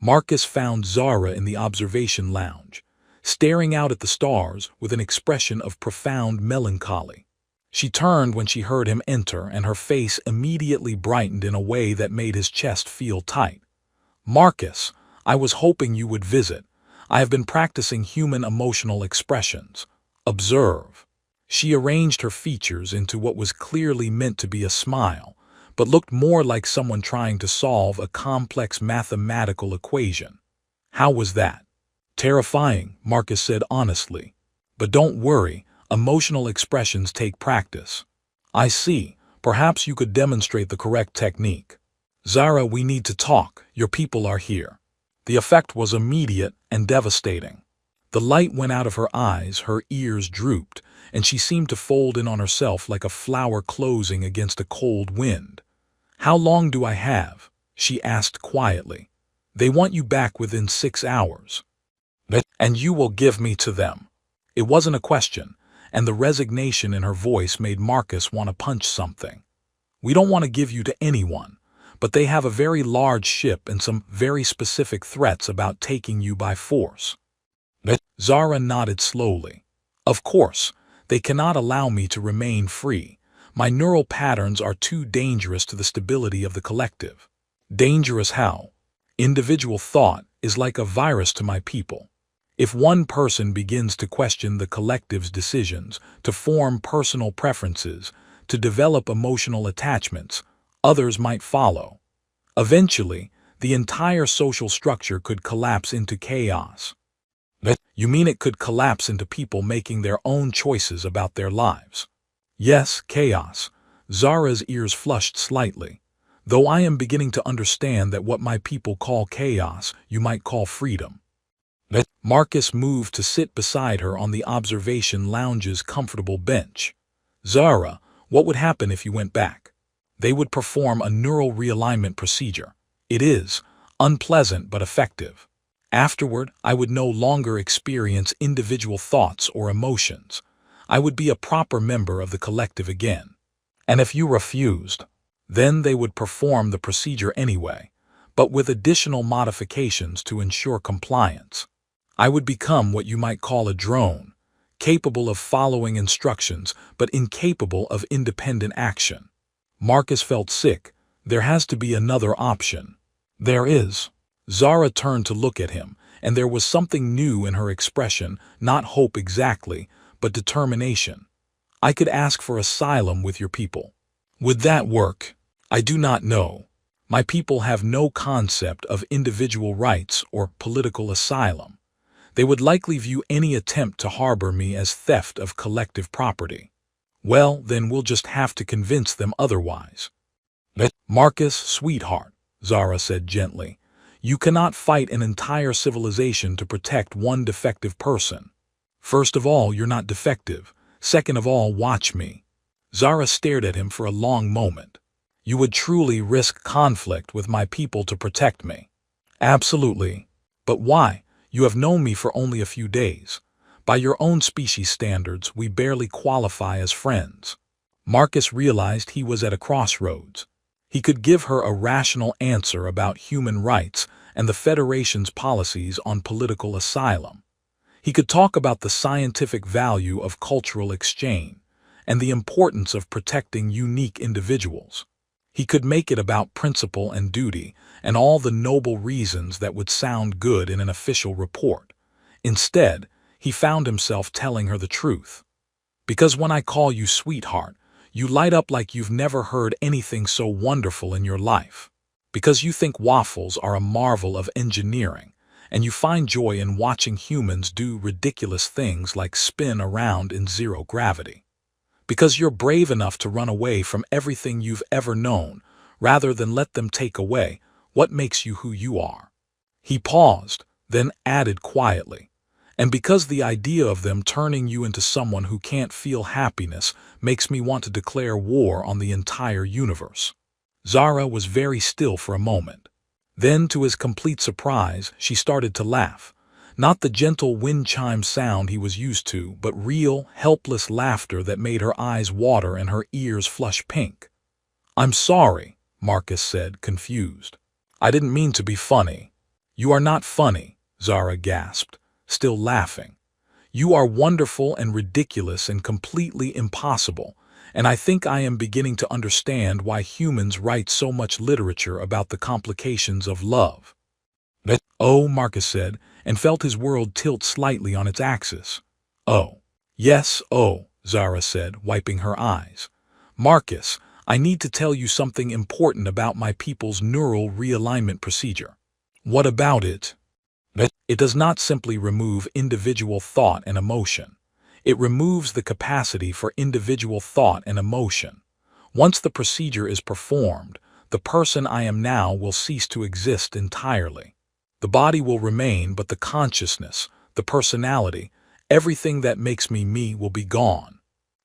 Marcus found Zara in the observation lounge, staring out at the stars with an expression of profound melancholy. She turned when she heard him enter, and her face immediately brightened in a way that made his chest feel tight. Marcus, I was hoping you would visit. I have been practicing human emotional expressions. Observe. She arranged her features into what was clearly meant to be a smile, but looked more like someone trying to solve a complex mathematical equation. How was that? Terrifying, Marcus said honestly. But don't worry, emotional expressions take practice. I see. Perhaps you could demonstrate the correct technique. Zara, we need to talk. Your people are here. The effect was immediate and devastating. The light went out of her eyes, her ears drooped, and she seemed to fold in on herself like a flower closing against a cold wind. How long do I have? She asked quietly. They want you back within 6 hours. And you will give me to them. It wasn't a question, and the resignation in her voice made Marcus want to punch something. We don't want to give you to anyone, but they have a very large ship and some very specific threats about taking you by force. Zara nodded slowly. Of course, they cannot allow me to remain free. My neural patterns are too dangerous to the stability of the collective. Dangerous how? Individual thought is like a virus to my people. If one person begins to question the collective's decisions, to form personal preferences, to develop emotional attachments, others might follow. Eventually, the entire social structure could collapse into chaos. You mean it could collapse into people making their own choices about their lives? Yes, chaos. Zara's ears flushed slightly. Though I am beginning to understand that what my people call chaos, you might call freedom. Marcus moved to sit beside her on the observation lounge's comfortable bench. Zara, what would happen if you went back? They would perform a neural realignment procedure. It is unpleasant but effective. Afterward, I would no longer experience individual thoughts or emotions. I would be a proper member of the collective again. And if you refused, then they would perform the procedure anyway, but with additional modifications to ensure compliance. I would become what you might call a drone, capable of following instructions but incapable of independent action. Marcus felt sick. There has to be another option. There is. Zara turned to look at him, and there was something new in her expression, not hope exactly, but determination. I could ask for asylum with your people. Would that work? I do not know. My people have no concept of individual rights or political asylum. They would likely view any attempt to harbor me as theft of collective property. Well, then we'll just have to convince them otherwise. Marcus, sweetheart, Zara said gently, you cannot fight an entire civilization to protect one defective person. First of all, you're not defective. Second of all, watch me. Zara stared at him for a long moment. You would truly risk conflict with my people to protect me. Absolutely. But why? You have known me for only a few days. By your own species standards, we barely qualify as friends. Marcus realized he was at a crossroads. He could give her a rational answer about human rights and the Federation's policies on political asylum. He could talk about the scientific value of cultural exchange and the importance of protecting unique individuals. He could make it about principle and duty and all the noble reasons that would sound good in an official report. Instead, he found himself telling her the truth. Because when I call you sweetheart, you light up like you've never heard anything so wonderful in your life. Because you think waffles are a marvel of engineering, and you find joy in watching humans do ridiculous things like spin around in zero gravity. Because you're brave enough to run away from everything you've ever known, rather than let them take away what makes you who you are. He paused, then added quietly, and because the idea of them turning you into someone who can't feel happiness makes me want to declare war on the entire universe. Zara was very still for a moment. Then, to his complete surprise, she started to laugh. Not the gentle wind chime sound he was used to, but real, helpless laughter that made her eyes water and her ears flush pink. "I'm sorry," Marcus said, confused. "I didn't mean to be funny." "You are not funny," Zara gasped, still laughing. "You are wonderful and ridiculous and completely impossible, and I think I am beginning to understand why humans write so much literature about the complications of love." "Oh," Marcus said, and felt his world tilt slightly on its axis. "Oh. Yes, oh," Zara said, wiping her eyes. "Marcus, I need to tell you something important about my people's neural realignment procedure." "What about it?" "It does not simply remove individual thought and emotion. It removes the capacity for individual thought and emotion. Once the procedure is performed, the person I am now will cease to exist entirely. The body will remain, but the consciousness, the personality, everything that makes me me will be gone."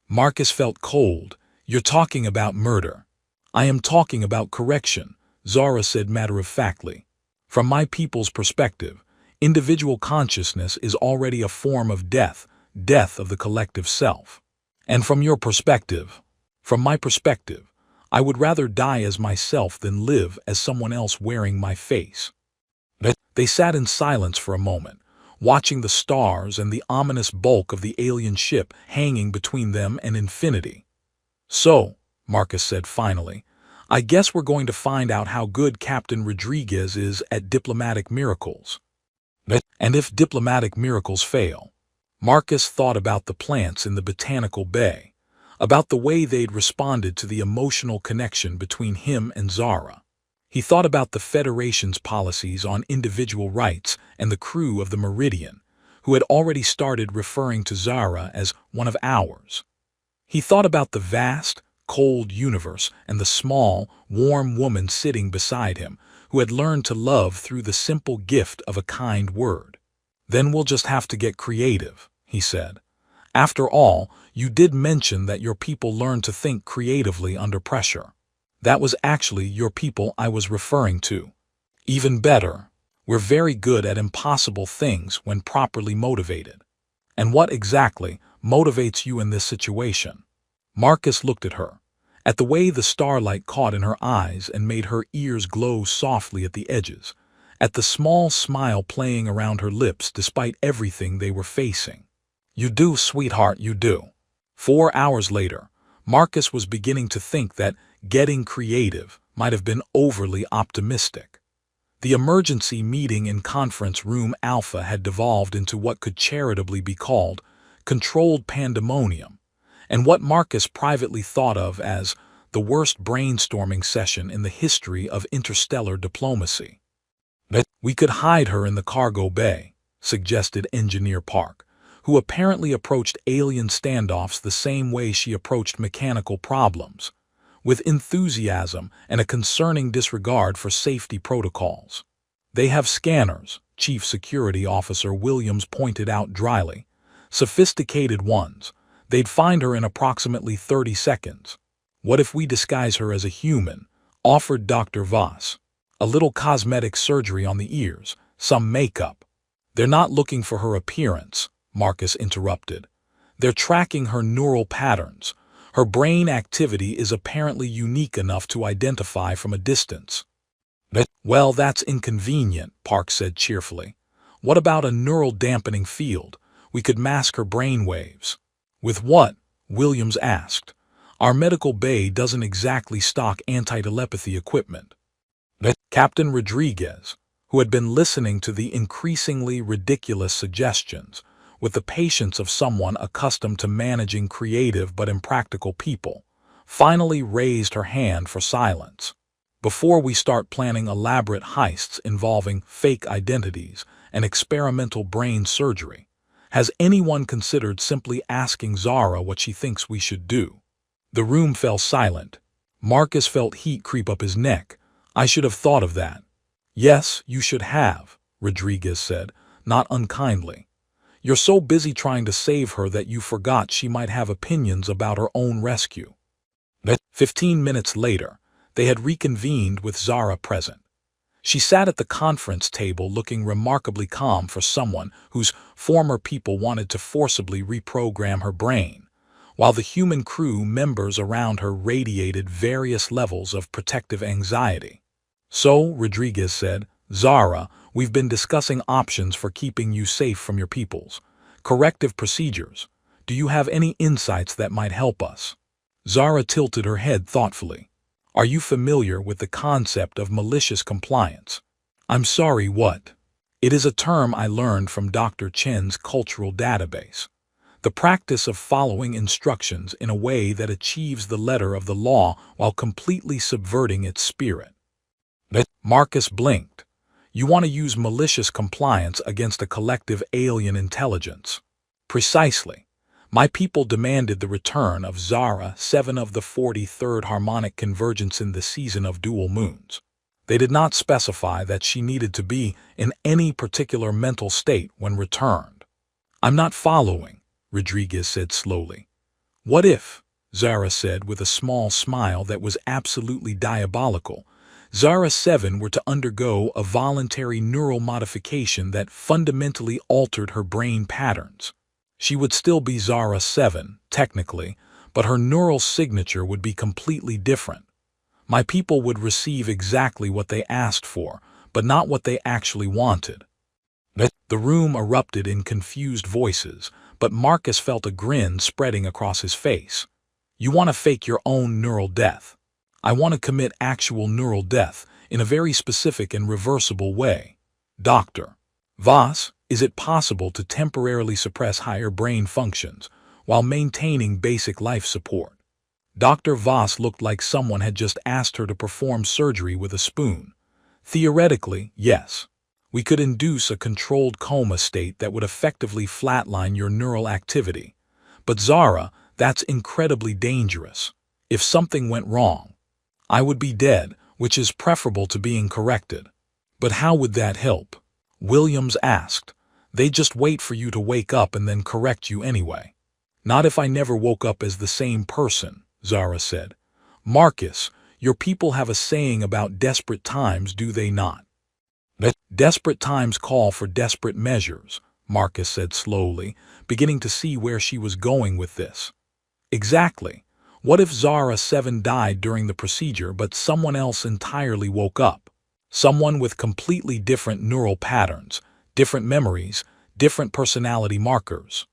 Marcus felt cold. "You're talking about murder." "I am talking about correction," Zara said matter-of-factly. "From my people's perspective, individual consciousness is already a form of death, death of the collective self. And from your perspective, from my perspective, I would rather die as myself than live as someone else wearing my face." They sat in silence for a moment, watching the stars and the ominous bulk of the alien ship hanging between them and infinity. "So," Marcus said finally, "I guess we're going to find out how good Captain Rodriguez is at diplomatic miracles." And if diplomatic miracles fail? Marcus thought about the plants in the botanical bay, about the way they'd responded to the emotional connection between him and Zara. He thought about the Federation's policies on individual rights and the crew of the Meridian, who had already started referring to Zara as one of ours. He thought about the vast, cold universe and the small, warm woman sitting beside him, who had learned to love through the simple gift of a kind word. "Then we'll just have to get creative," he said. "After all, you did mention that your people learn to think creatively under pressure. That was actually your people I was referring to. Even better, we're very good at impossible things when properly motivated." "And what exactly motivates you in this situation?" Marcus looked at her, at the way the starlight caught in her eyes and made her ears glow softly at the edges, at the small smile playing around her lips despite everything they were facing. "You do, sweetheart, you do." 4 hours later, Marcus was beginning to think that getting creative might have been overly optimistic. The emergency meeting in Conference Room Alpha had devolved into what could charitably be called controlled pandemonium, and what Marcus privately thought of as the worst brainstorming session in the history of interstellar diplomacy. "We could hide her in the cargo bay," suggested Engineer Park, who apparently approached alien standoffs the same way she approached mechanical problems, with enthusiasm and a concerning disregard for safety protocols. "They have scanners," Chief Security Officer Williams pointed out dryly. "Sophisticated ones. They'd find her in approximately 30 seconds. What if we disguise her as a human?" offered Dr. Voss. "A little cosmetic surgery on the ears, some makeup." "They're not looking for her appearance," Marcus interrupted. "They're tracking her neural patterns. Her brain activity is apparently unique enough to identify from a distance." "Well, that's inconvenient," Park said cheerfully. "What about a neural dampening field, We could mask her brain waves. With what? Williams asked. Our medical bay doesn't exactly stock anti-telepathy equipment. Captain Rodriguez, who had been listening to the increasingly ridiculous suggestions with the patience of someone accustomed to managing creative but impractical people, finally raised her hand for silence. Before we start planning elaborate heists involving fake identities and experimental brain surgery, has anyone considered simply asking Zara what she thinks we should do? The room fell silent. Marcus felt heat creep up his neck. I should have thought of that. Yes, you should have, Rodriguez said, not unkindly. You're so busy trying to save her that you forgot she might have opinions about her own rescue. 15 minutes later, they had reconvened with Zara present. She sat at the conference table looking remarkably calm for someone whose former people wanted to forcibly reprogram her brain, while the human crew members around her radiated various levels of protective anxiety. So, Rodriguez said, Zara, we've been discussing options for keeping you safe from your peoples. Corrective procedures. Do you have any insights that might help us? Zara tilted her head thoughtfully. Are you familiar with the concept of malicious compliance? I'm sorry, what? It is a term I learned from Dr. Chen's cultural database. The practice of following instructions in a way that achieves the letter of the law while completely subverting its spirit. Marcus blinked. You want to use malicious compliance against a collective alien intelligence? Precisely. My people demanded the return of Zara 7 of the 43rd harmonic convergence in the season of dual moons. They did not specify that she needed to be in any particular mental state when returned. I'm not following, Rodriguez said slowly. What if, Zara said with a small smile that was absolutely diabolical, Zara 7 were to undergo a voluntary neural modification that fundamentally altered her brain patterns? She would still be Zara 7, technically, but her neural signature would be completely different. My people would receive exactly what they asked for, but not what they actually wanted. The room erupted in confused voices, but Marcus felt a grin spreading across his face. You want to fake your own neural death. I want to commit actual neural death in a very specific and reversible way. Dr. Voss, is it possible to temporarily suppress higher brain functions while maintaining basic life support? Dr. Voss looked like someone had just asked her to perform surgery with a spoon. Theoretically, yes. We could induce a controlled coma state that would effectively flatline your neural activity. But Zara, that's incredibly dangerous. If something went wrong, I would be dead, which is preferable to being corrected. But how would that help? Williams asked. They'd just wait for you to wake up and then correct you anyway. Not if I never woke up as the same person, Zara said. Marcus, your people have a saying about desperate times, do they not? Desperate times call for desperate measures, Marcus said slowly, beginning to see where she was going with this. Exactly. What if Zara 7 died during the procedure but someone else entirely woke up? Someone with completely different neural patterns, different memories, different personality markers.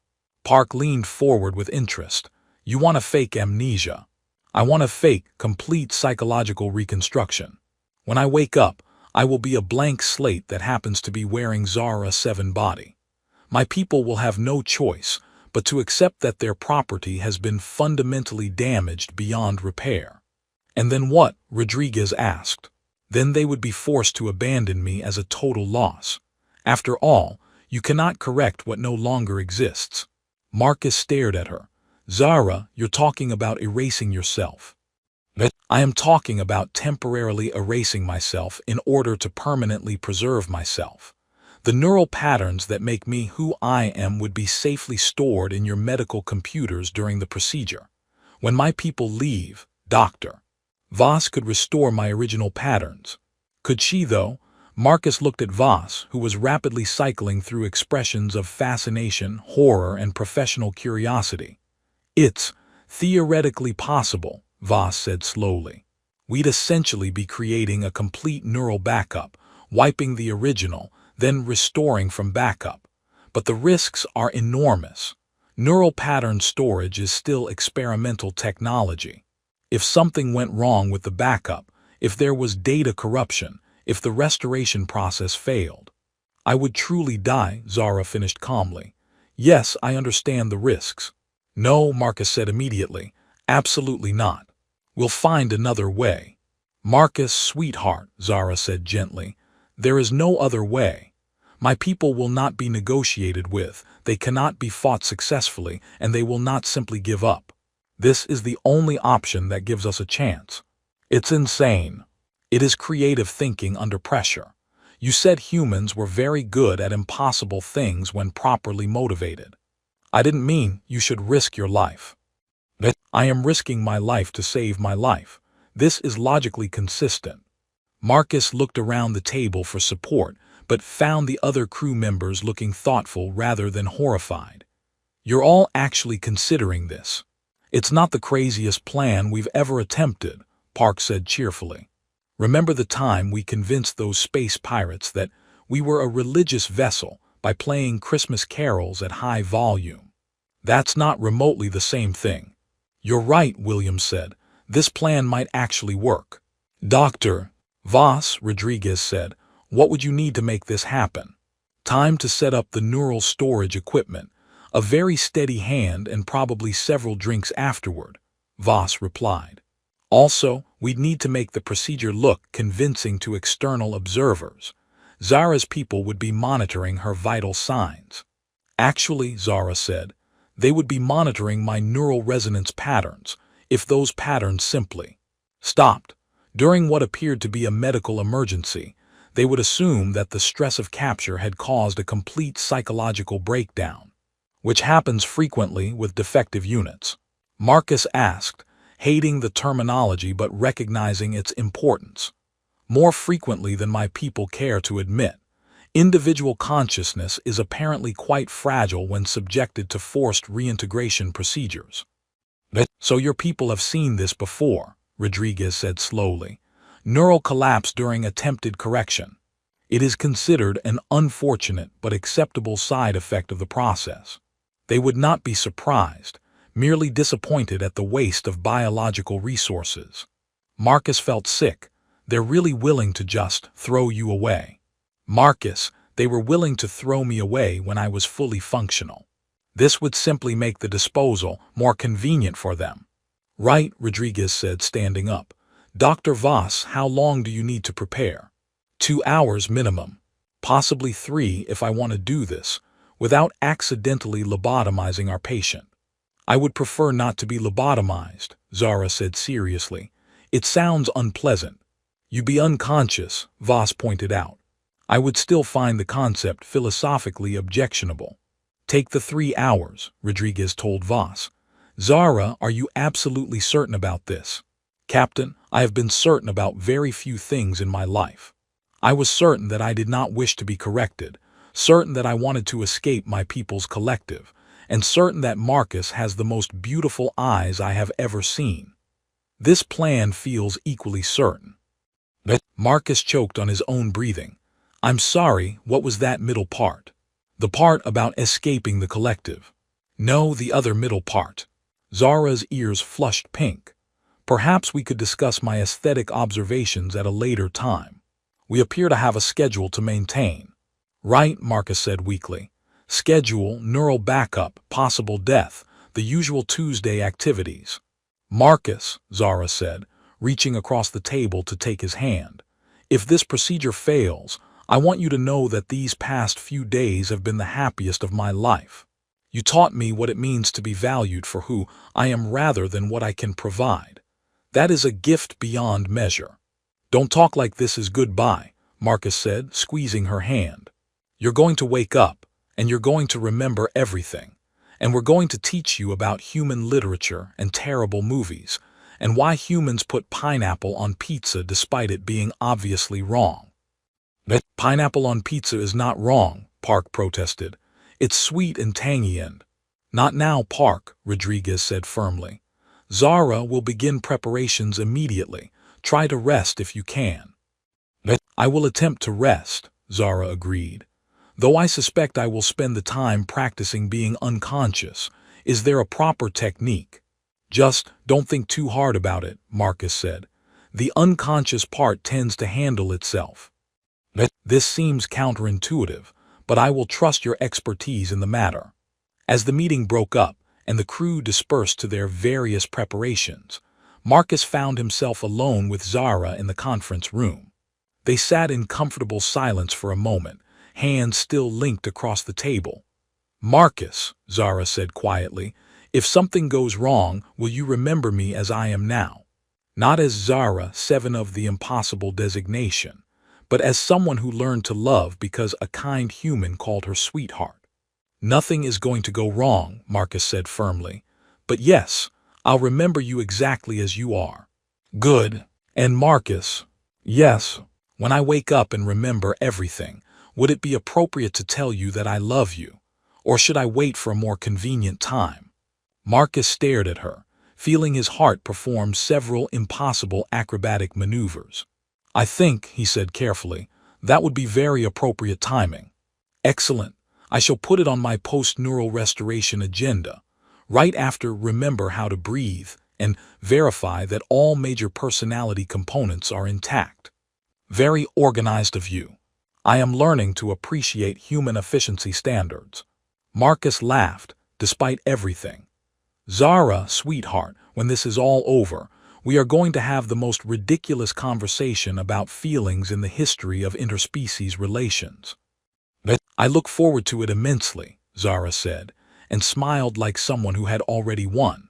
Park leaned forward with interest. You want to fake amnesia. I want to fake complete psychological reconstruction. When I wake up, I will be a blank slate that happens to be wearing Zara 7 body. My people will have no choice but to accept that their property has been fundamentally damaged beyond repair. And then what? Rodriguez asked. Then they would be forced to abandon me as a total loss. After all, you cannot correct what no longer exists. Marcus stared at her. Zara, you're talking about erasing yourself. I am talking about temporarily erasing myself in order to permanently preserve myself. The neural patterns that make me who I am would be safely stored in your medical computers during the procedure. When my people leave, Dr. Voss could restore my original patterns. Could she, though? Marcus looked at Voss, who was rapidly cycling through expressions of fascination, horror, and professional curiosity. It's theoretically possible, Voss said slowly. We'd essentially be creating a complete neural backup, wiping the original, then restoring from backup. but the risks are enormous. Neural pattern storage is still experimental technology. If something went wrong with the backup, if there was data corruption, if the restoration process failed, I would truly die, Zara finished calmly. Yes, I understand the risks. No, Marcus said immediately. Absolutely not. We'll find another way. Marcus, sweetheart, Zara said gently, there is no other way. My people will not be negotiated with, they cannot be fought successfully, and they will not simply give up. This is the only option that gives us a chance. It's insane. It is creative thinking under pressure. You said humans were very good at impossible things when properly motivated. I didn't mean you should risk your life. I am risking my life to save my life. This is logically consistent. Marcus looked around the table for support, but found the other crew members looking thoughtful rather than horrified. You're all actually considering this. It's not the craziest plan we've ever attempted, Park said cheerfully. Remember the time we convinced those space pirates that we were a religious vessel by playing Christmas carols at high volume? That's not remotely the same thing. You're right, Williams said. This plan might actually work. Dr. Voss, Rodriguez said, what would you need to make this happen? Time to set up the neural storage equipment, a very steady hand and probably several drinks afterward, Voss replied. Also, we'd need to make the procedure look convincing to external observers. Zara's people would be monitoring her vital signs. Actually, Zara said, they would be monitoring my neural resonance patterns, if those patterns simply stopped. During what appeared to be a medical emergency, they would assume that the stress of capture had caused a complete psychological breakdown, which happens frequently with defective units. Marcus asked, hating the terminology but recognizing its importance. More frequently than my people care to admit, individual consciousness is apparently quite fragile when subjected to forced reintegration procedures. So your people have seen this before, Rodriguez said slowly. Neural collapse during attempted correction. It is considered an unfortunate but acceptable side effect of the process. They would not be surprised, merely disappointed at the waste of biological resources. Marcus felt sick. They're really willing to just throw you away. Marcus, they were willing to throw me away when I was fully functional. This would simply make the disposal more convenient for them. Right, Rodriguez said, standing up. Dr. Voss, how long do you need to prepare? 2 hours minimum. Possibly 3 if I want to do this, without accidentally lobotomizing our patient. I would prefer not to be lobotomized, Zara said seriously. It sounds unpleasant. You be unconscious, Voss pointed out. I would still find the concept philosophically objectionable. Take the 3 hours, Rodriguez told Voss. Zara, are you absolutely certain about this? Captain, I have been certain about very few things in my life. I was certain that I did not wish to be corrected, certain that I wanted to escape my people's collective, and certain that Marcus has the most beautiful eyes I have ever seen. This plan feels equally certain. Marcus choked on his own breathing. I'm sorry, what was that middle part? The part about escaping the collective. No, the other middle part. Zara's ears flushed pink. Perhaps we could discuss my aesthetic observations at a later time. We appear to have a schedule to maintain. Right, Marcus said weakly. Schedule, neural backup, possible death, the usual Tuesday activities. Marcus, Zara said, reaching across the table to take his hand. If this procedure fails, I want you to know that these past few days have been the happiest of my life. You taught me what it means to be valued for who I am rather than what I can provide. That is a gift beyond measure. Don't talk like this is goodbye, Marcus said, squeezing her hand. You're going to wake up, and you're going to remember everything. And we're going to teach you about human literature and terrible movies, and why humans put pineapple on pizza despite it being obviously wrong. Pineapple on pizza is not wrong, Park protested. It's sweet and tangy and… Not now, Park, Rodriguez said firmly. Zara will begin preparations immediately. Try to rest if you can. I will attempt to rest, Zara agreed. Though I suspect I will spend the time practicing being unconscious. Is there a proper technique? Just don't think too hard about it, Marcus said. The unconscious part tends to handle itself. This seems counterintuitive, but I will trust your expertise in the matter. As the meeting broke up and the crew dispersed to their various preparations, Marcus found himself alone with Zara in the conference room. They sat in comfortable silence for a moment, hands still linked across the table. Marcus, Zara said quietly, if something goes wrong, will you remember me as I am now? Not as Zara, 7 of the impossible designation, but as someone who learned to love because a kind human called her sweetheart. Nothing is going to go wrong, Marcus said firmly. But yes, I'll remember you exactly as you are. Good. And Marcus, yes, when I wake up and remember everything, would it be appropriate to tell you that I love you? Or should I wait for a more convenient time? Marcus stared at her, feeling his heart perform several impossible acrobatic maneuvers. I think, he said carefully, that would be very appropriate timing. Excellent. I shall put it on my post-neural restoration agenda, right after remember how to breathe and verify that all major personality components are intact. Very organized of you. I am learning to appreciate human efficiency standards. Marcus laughed, despite everything. Zara, sweetheart, when this is all over, we are going to have the most ridiculous conversation about feelings in the history of interspecies relations. I look forward to it immensely, Zara said, and smiled like someone who had already won.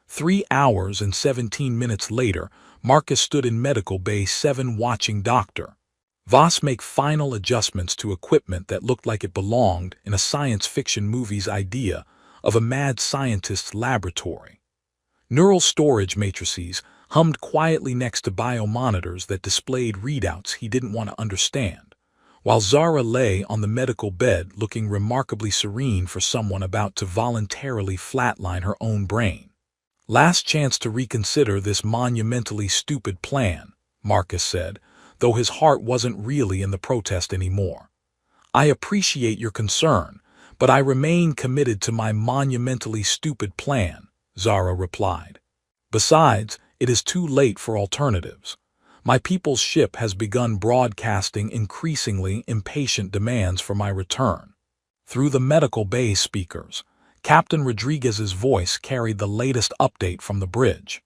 3 hours and 17 minutes later, Marcus stood in Medical Bay 7 watching Dr. Voss make final adjustments to equipment that looked like it belonged in a science fiction movie's idea of a mad scientist's laboratory. Neural storage matrices hummed quietly next to biomonitors that displayed readouts he didn't want to understand, while Zara lay on the medical bed looking remarkably serene for someone about to voluntarily flatline her own brain. Last chance to reconsider this monumentally stupid plan, Marcus said, though his heart wasn't really in the protest anymore. I appreciate your concern, but I remain committed to my monumentally stupid plan, Zara replied. Besides, it is too late for alternatives. My people's ship has begun broadcasting increasingly impatient demands for my return. Through the medical bay speakers, Captain Rodriguez's voice carried the latest update from the bridge.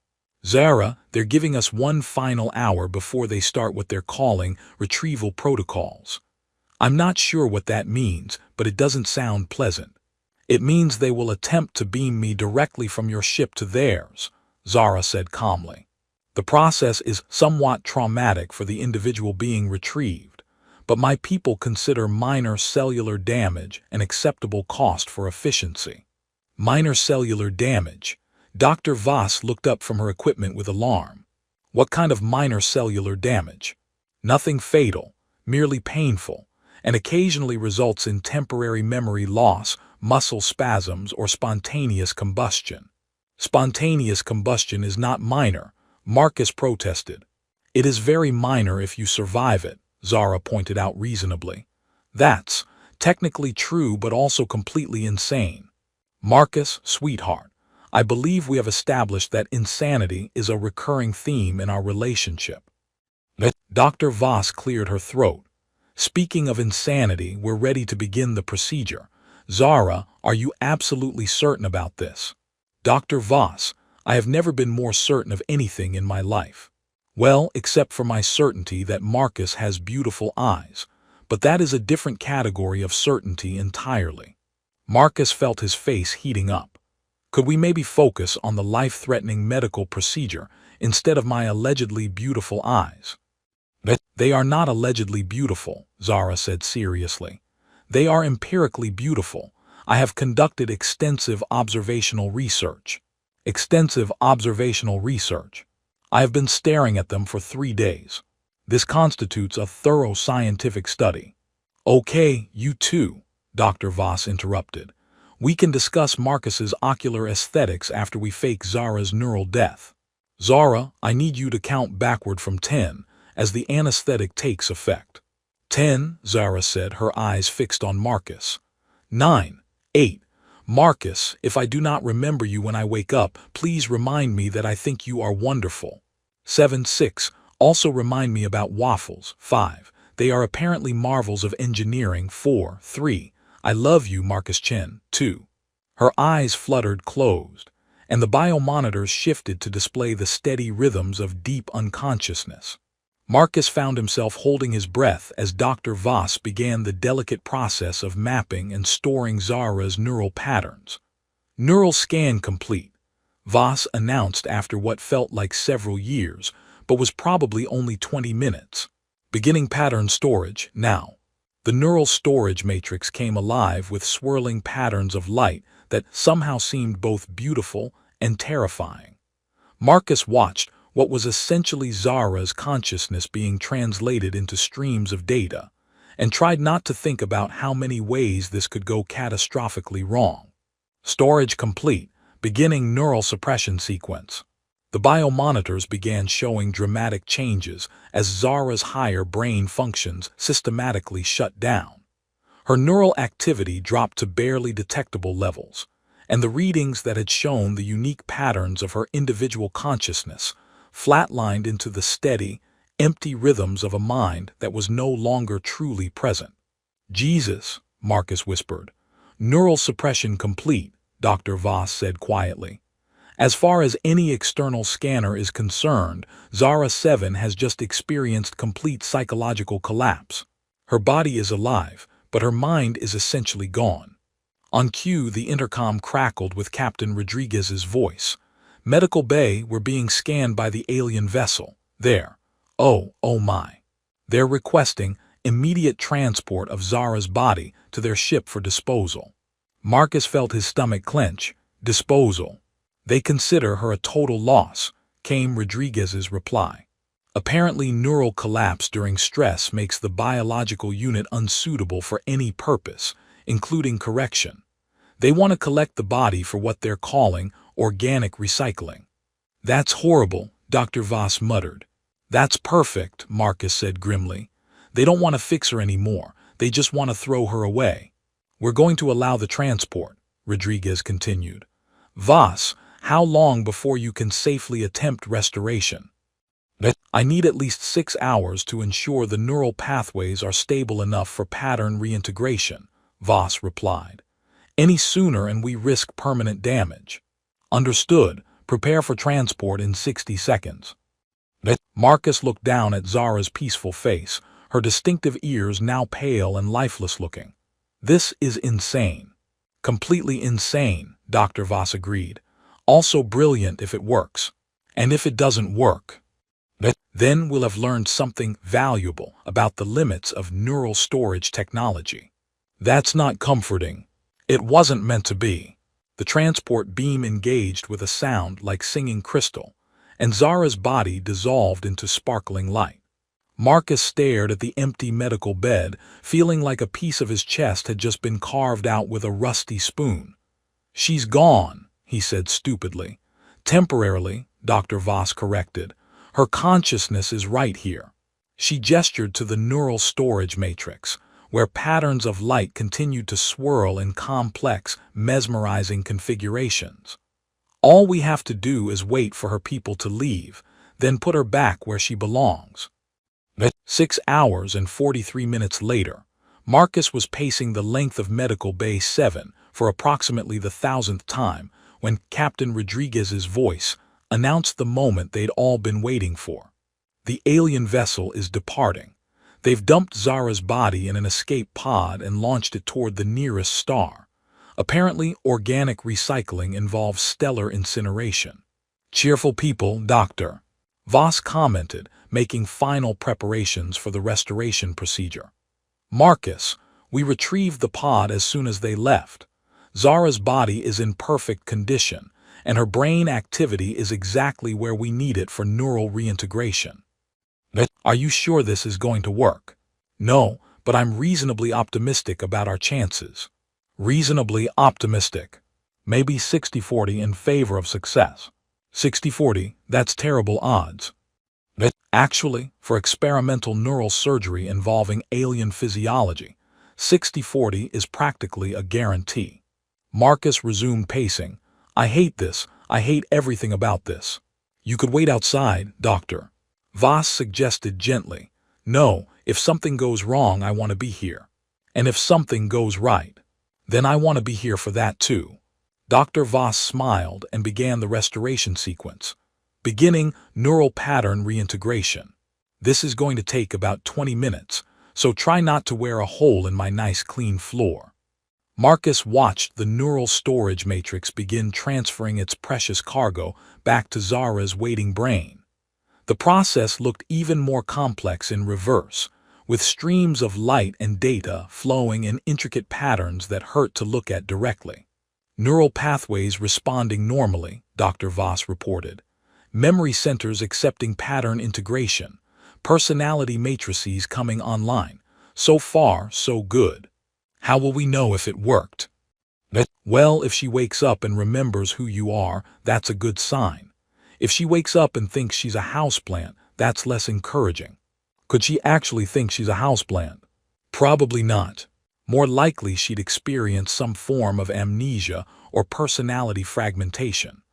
Zara, they're giving us 1 final hour before they start what they're calling retrieval protocols. I'm not sure what that means, but it doesn't sound pleasant. It means they will attempt to beam me directly from your ship to theirs, Zara said calmly. The process is somewhat traumatic for the individual being retrieved, but my people consider minor cellular damage an acceptable cost for efficiency. Minor cellular damage. Dr. Voss looked up from her equipment with alarm. What kind of minor cellular damage? Nothing fatal, merely painful, and occasionally results in temporary memory loss, muscle spasms, or spontaneous combustion. Spontaneous combustion is not minor, Marcus protested. It is very minor if you survive it, Zara pointed out reasonably. That's technically true but also completely insane. Marcus, sweetheart, I believe we have established that insanity is a recurring theme in our relationship. Dr. Voss cleared her throat. Speaking of insanity, we're ready to begin the procedure. Zara, are you absolutely certain about this? Dr. Voss, I have never been more certain of anything in my life. Well, except for my certainty that Marcus has beautiful eyes, but that is a different category of certainty entirely. Marcus felt his face heating up. Could we maybe focus on the life-threatening medical procedure instead of my allegedly beautiful eyes? They are not allegedly beautiful, Zara said seriously. They are empirically beautiful. I have conducted extensive observational research. Extensive observational research. I have been staring at them for 3 days. This constitutes a thorough scientific study. Okay, you too, Dr. Voss interrupted. We can discuss Marcus's ocular aesthetics after we fake Zara's neural death. Zara, I need you to count backward from 10 as the anesthetic takes effect. 10, Zara said, her eyes fixed on Marcus. 9, 8. Marcus, if I do not remember you when I wake up, please remind me that I think you are wonderful. 7, 6. Also remind me about waffles. 5. They are apparently marvels of engineering. 4, 3. I love you, Marcus Chen. 2. Her eyes fluttered closed, and the biomonitors shifted to display the steady rhythms of deep unconsciousness. Marcus found himself holding his breath as Dr. Voss began the delicate process of mapping and storing Zara's neural patterns. Neural scan complete, Voss announced after what felt like several years, but was probably only 20 minutes. Beginning pattern storage now. The neural storage matrix came alive with swirling patterns of light that somehow seemed both beautiful and terrifying. Marcus watched what was essentially Zara's consciousness being translated into streams of data, and tried not to think about how many ways this could go catastrophically wrong. Storage complete, beginning neural suppression sequence. The biomonitors began showing dramatic changes as Zara's higher brain functions systematically shut down. Her neural activity dropped to barely detectable levels, and the readings that had shown the unique patterns of her individual consciousness flatlined into the steady, empty rhythms of a mind that was no longer truly present. Jesus, Marcus whispered. Neural suppression complete, Dr. Voss said quietly. As far as any external scanner is concerned, Zara 7 has just experienced complete psychological collapse. Her body is alive, but her mind is essentially gone. On cue, the intercom crackled with Captain Rodriguez's voice. Medical Bay were being scanned by the alien vessel. There. Oh my. They're requesting immediate transport of Zara's body to their ship for disposal. Marcus felt his stomach clench. Disposal. They consider her a total loss, came Rodriguez's reply. Apparently, neural collapse during stress makes the biological unit unsuitable for any purpose, including correction. They want to collect the body for what they're calling organic recycling. That's horrible, Dr. Voss muttered. That's perfect, Marcus said grimly. They don't want to fix her anymore. They just want to throw her away. We're going to allow the transport, Rodriguez continued. Voss, how long before you can safely attempt restoration? I need at least 6 hours to ensure the neural pathways are stable enough for pattern reintegration, Voss replied. Any sooner and we risk permanent damage. Understood. Prepare for transport in 60 seconds. Marcus looked down at Zara's peaceful face, her distinctive ears now pale and lifeless looking. This is insane. Completely insane, Dr. Voss agreed. Also brilliant if it works. And if it doesn't work, then we'll have learned something valuable about the limits of neural storage technology. That's not comforting. It wasn't meant to be. The transport beam engaged with a sound like singing crystal, and Zara's body dissolved into sparkling light. Marcus stared at the empty medical bed, feeling like a piece of his chest had just been carved out with a rusty spoon. She's gone, he said stupidly. Temporarily, Dr. Voss corrected. Her consciousness is right here. She gestured to the neural storage matrix, where patterns of light continued to swirl in complex, mesmerizing configurations. All we have to do is wait for her people to leave, then put her back where she belongs. 6 hours and 43 minutes later, Marcus was pacing the length of Medical Bay 7 for approximately the 1,000th time when Captain Rodriguez's voice announced the moment they'd all been waiting for. The alien vessel is departing. They've dumped Zara's body in an escape pod and launched it toward the nearest star. Apparently, organic recycling involves stellar incineration. Cheerful people, Doctor. Voss commented, making final preparations for the restoration procedure. Marcus, we retrieved the pod as soon as they left. Zara's body is in perfect condition, and her brain activity is exactly where we need it for neural reintegration. Are you sure this is going to work? No, but I'm reasonably optimistic about our chances. Reasonably optimistic. Maybe 60-40 in favor of success. 60-40, that's terrible odds. Actually, for experimental neural surgery involving alien physiology, 60/40 is practically a guarantee. Marcus resumed pacing. I hate this. I hate everything about this. You could wait outside, Doctor. Voss suggested gently. No, if something goes wrong, I want to be here. And if something goes right, then I want to be here for that too. Dr. Voss smiled and began the restoration sequence. Beginning neural pattern reintegration. This is going to take about 20 minutes, so try not to wear a hole in my nice clean floor. Marcus watched the neural storage matrix begin transferring its precious cargo back to Zara's waiting brain. The process looked even more complex in reverse, with streams of light and data flowing in intricate patterns that hurt to look at directly. Neural pathways responding normally, Dr. Voss reported. Memory centers accepting pattern integration, personality matrices coming online. So far, so good. How will we know if it worked? Well, if she wakes up and remembers who you are, that's a good sign. If she wakes up and thinks she's a houseplant, that's less encouraging. Could she actually think she's a houseplant? Probably not. More likely she'd experience some form of amnesia or personality fragmentation.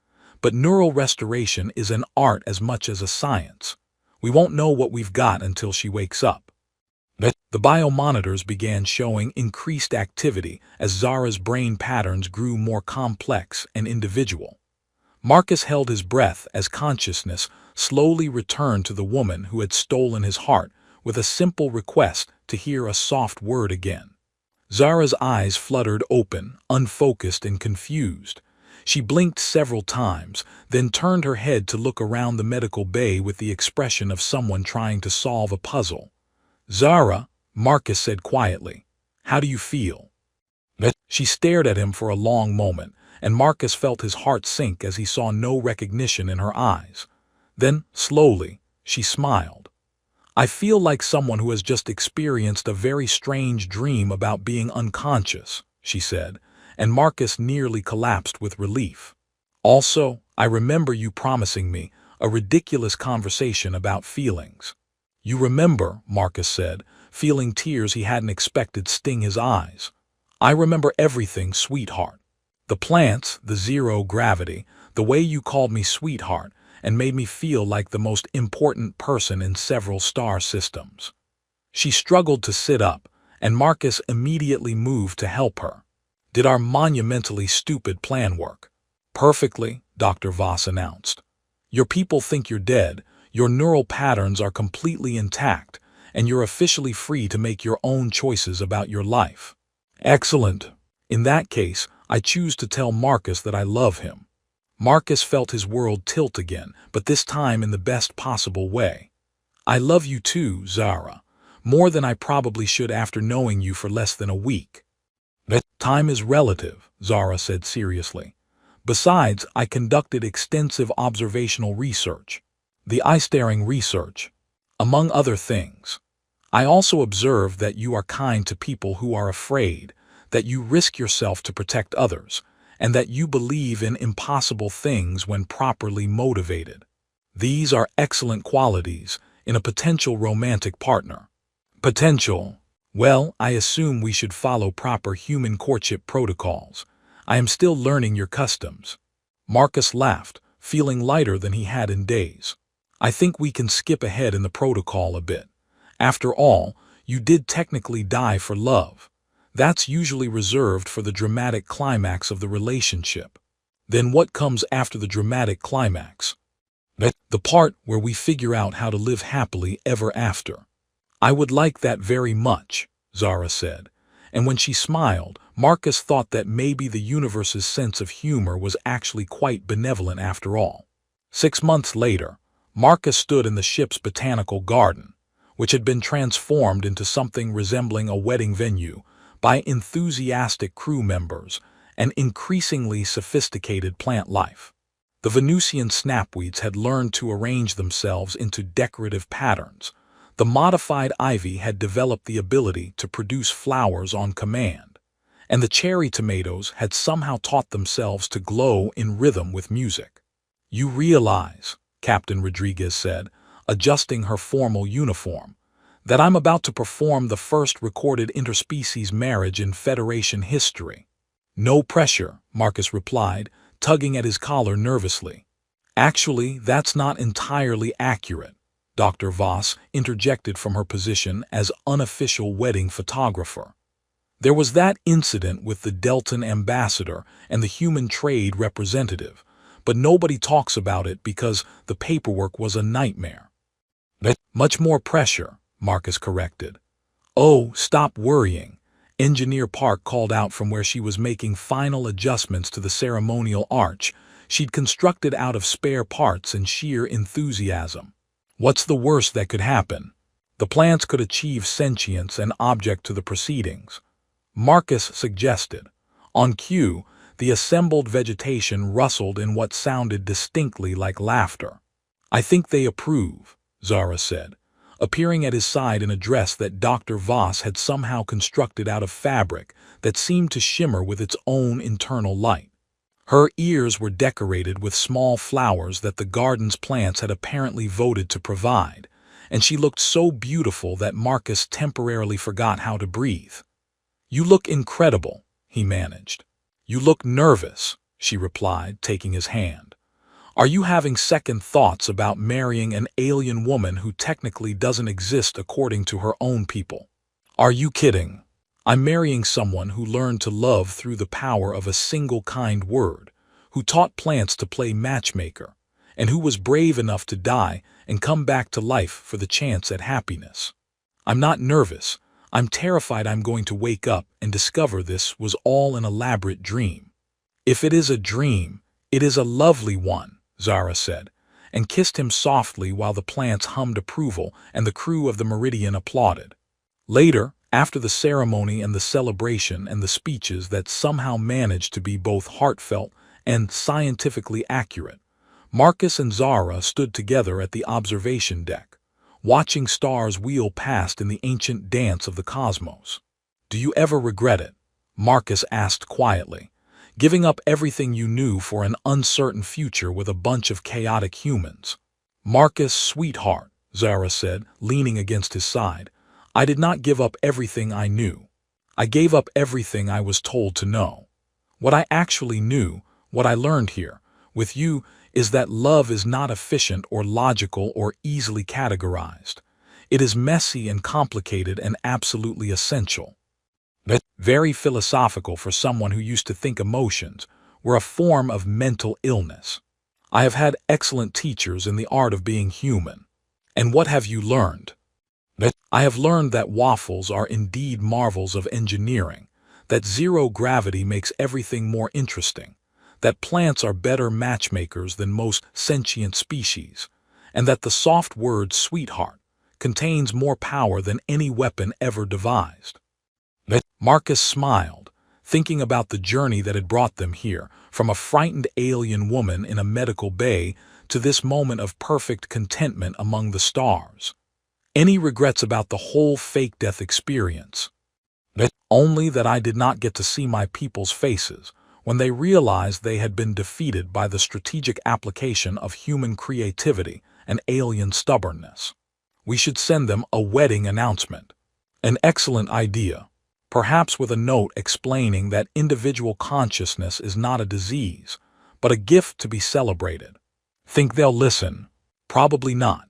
But neural restoration is an art as much as a science. We won't know what we've got until she wakes up. The biomonitors began showing increased activity as Zara's brain patterns grew more complex and individual. Marcus held his breath as consciousness slowly returned to the woman who had stolen his heart with a simple request to hear a soft word again. Zara's eyes fluttered open, unfocused and confused. She blinked several times, then turned her head to look around the medical bay with the expression of someone trying to solve a puzzle. Zara, Marcus said quietly, how do you feel? She stared at him for a long moment, and Marcus felt his heart sink as he saw no recognition in her eyes. Then, slowly, she smiled. I feel like someone who has just experienced a very strange dream about being unconscious, she said, and Marcus nearly collapsed with relief. Also, I remember you promising me a ridiculous conversation about feelings. You remember, Marcus said, feeling tears he hadn't expected sting his eyes. I remember everything, sweetheart. The plants, the zero gravity, the way you called me sweetheart, and made me feel like the most important person in several star systems. She struggled to sit up, and Marcus immediately moved to help her. Did our monumentally stupid plan work? Perfectly, Dr. Voss announced. Your people think you're dead, your neural patterns are completely intact, and you're officially free to make your own choices about your life. Excellent. In that case, I choose to tell Marcus that I love him. Marcus felt his world tilt again, but this time in the best possible way. I love you too, Zara, more than I probably should after knowing you for less than a week. Time is relative, Zara said seriously. Besides, I conducted extensive observational research. The eye-staring research, among other things. I also observed that you are kind to people who are afraid, that you risk yourself to protect others, and that you believe in impossible things when properly motivated. These are excellent qualities in a potential romantic partner. Potential. Well, I assume we should follow proper human courtship protocols. I am still learning your customs. Marcus laughed, feeling lighter than he had in days. I think we can skip ahead in the protocol a bit. After all, you did technically die for love. That's usually reserved for the dramatic climax of the relationship. Then what comes after the dramatic climax? The part where we figure out how to live happily ever after. I would like that very much, Zara said, and when she smiled, Marcus thought that maybe the universe's sense of humor was actually quite benevolent after all. 6 months later, Marcus stood in the ship's botanical garden, which had been transformed into something resembling a wedding venue by enthusiastic crew members and increasingly sophisticated plant life. The Venusian snapweeds had learned to arrange themselves into decorative patterns. The modified ivy had developed the ability to produce flowers on command, and the cherry tomatoes had somehow taught themselves to glow in rhythm with music. You realize, Captain Rodriguez said, adjusting her formal uniform, "that I'm about to perform the first recorded interspecies marriage in Federation history." "No pressure," Marcus replied, tugging at his collar nervously. "Actually, that's not entirely accurate," Dr. Voss interjected from her position as unofficial wedding photographer. "There was that incident with the Delton ambassador and the human trade representative, but nobody talks about it because the paperwork was a nightmare." "Much more pressure," Marcus corrected. "Oh, stop worrying," Engineer Park called out from where she was making final adjustments to the ceremonial arch she'd constructed out of spare parts and sheer enthusiasm. "What's the worst that could happen? The plants could achieve sentience and object to the proceedings," Marcus suggested. On cue, the assembled vegetation rustled in what sounded distinctly like laughter. "I think they approve," Zara said, appearing at his side in a dress that Dr. Voss had somehow constructed out of fabric that seemed to shimmer with its own internal light. Her ears were decorated with small flowers that the garden's plants had apparently voted to provide, and she looked so beautiful that Marcus temporarily forgot how to breathe. "You look incredible," he managed. "You look nervous," she replied, taking his hand. "Are you having second thoughts about marrying an alien woman who technically doesn't exist according to her own people?" "Are you kidding? I'm marrying someone who learned to love through the power of a single kind word, who taught plants to play matchmaker, and who was brave enough to die and come back to life for the chance at happiness. I'm not nervous. I'm terrified I'm going to wake up and discover this was all an elaborate dream." "If it is a dream, it is a lovely one," Zara said, and kissed him softly while the plants hummed approval and the crew of the Meridian applauded. Later, after the ceremony and the celebration and the speeches that somehow managed to be both heartfelt and scientifically accurate, Marcus and Zara stood together at the observation deck, watching stars wheel past in the ancient dance of the cosmos. "Do you ever regret it?" Marcus asked quietly. "Giving up everything you knew for an uncertain future with a bunch of chaotic humans?" "Marcus, sweetheart," Zara said, leaning against his side, "I did not give up everything I knew. I gave up everything I was told to know. What I actually knew, what I learned here, with you, is that love is not efficient or logical or easily categorized. It is messy and complicated and absolutely essential." Very philosophical for someone who used to think emotions were a form of mental illness. "I have had excellent teachers in the art of being human." "And what have you learned?" "I have learned that waffles are indeed marvels of engineering, that zero gravity makes everything more interesting, that plants are better matchmakers than most sentient species, and that the soft word sweetheart contains more power than any weapon ever devised." Marcus smiled, thinking about the journey that had brought them here, from a frightened alien woman in a medical bay to this moment of perfect contentment among the stars. "Any regrets about the whole fake death experience?" "Only that I did not get to see my people's faces when they realized they had been defeated by the strategic application of human creativity and alien stubbornness. We should send them a wedding announcement." "An excellent idea. Perhaps with a note explaining that individual consciousness is not a disease, but a gift to be celebrated." "Think they'll listen?" "Probably not.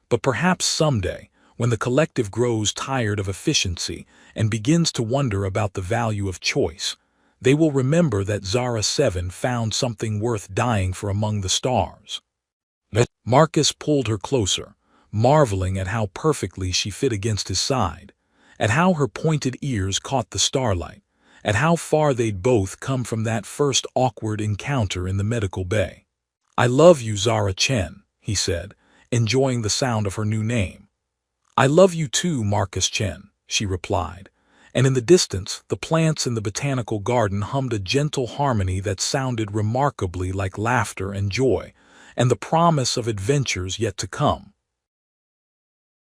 But perhaps someday, when the collective grows tired of efficiency and begins to wonder about the value of choice, they will remember that Zara 7 found something worth dying for among the stars." Marcus pulled her closer, marveling at how perfectly she fit against his side, at how her pointed ears caught the starlight, at how far they'd both come from that first awkward encounter in the medical bay. "I love you, Zara Chen," he said, enjoying the sound of her new name. "I love you too, Marcus Chen," she replied, and in the distance the plants in the botanical garden hummed a gentle harmony that sounded remarkably like laughter and joy, and the promise of adventures yet to come.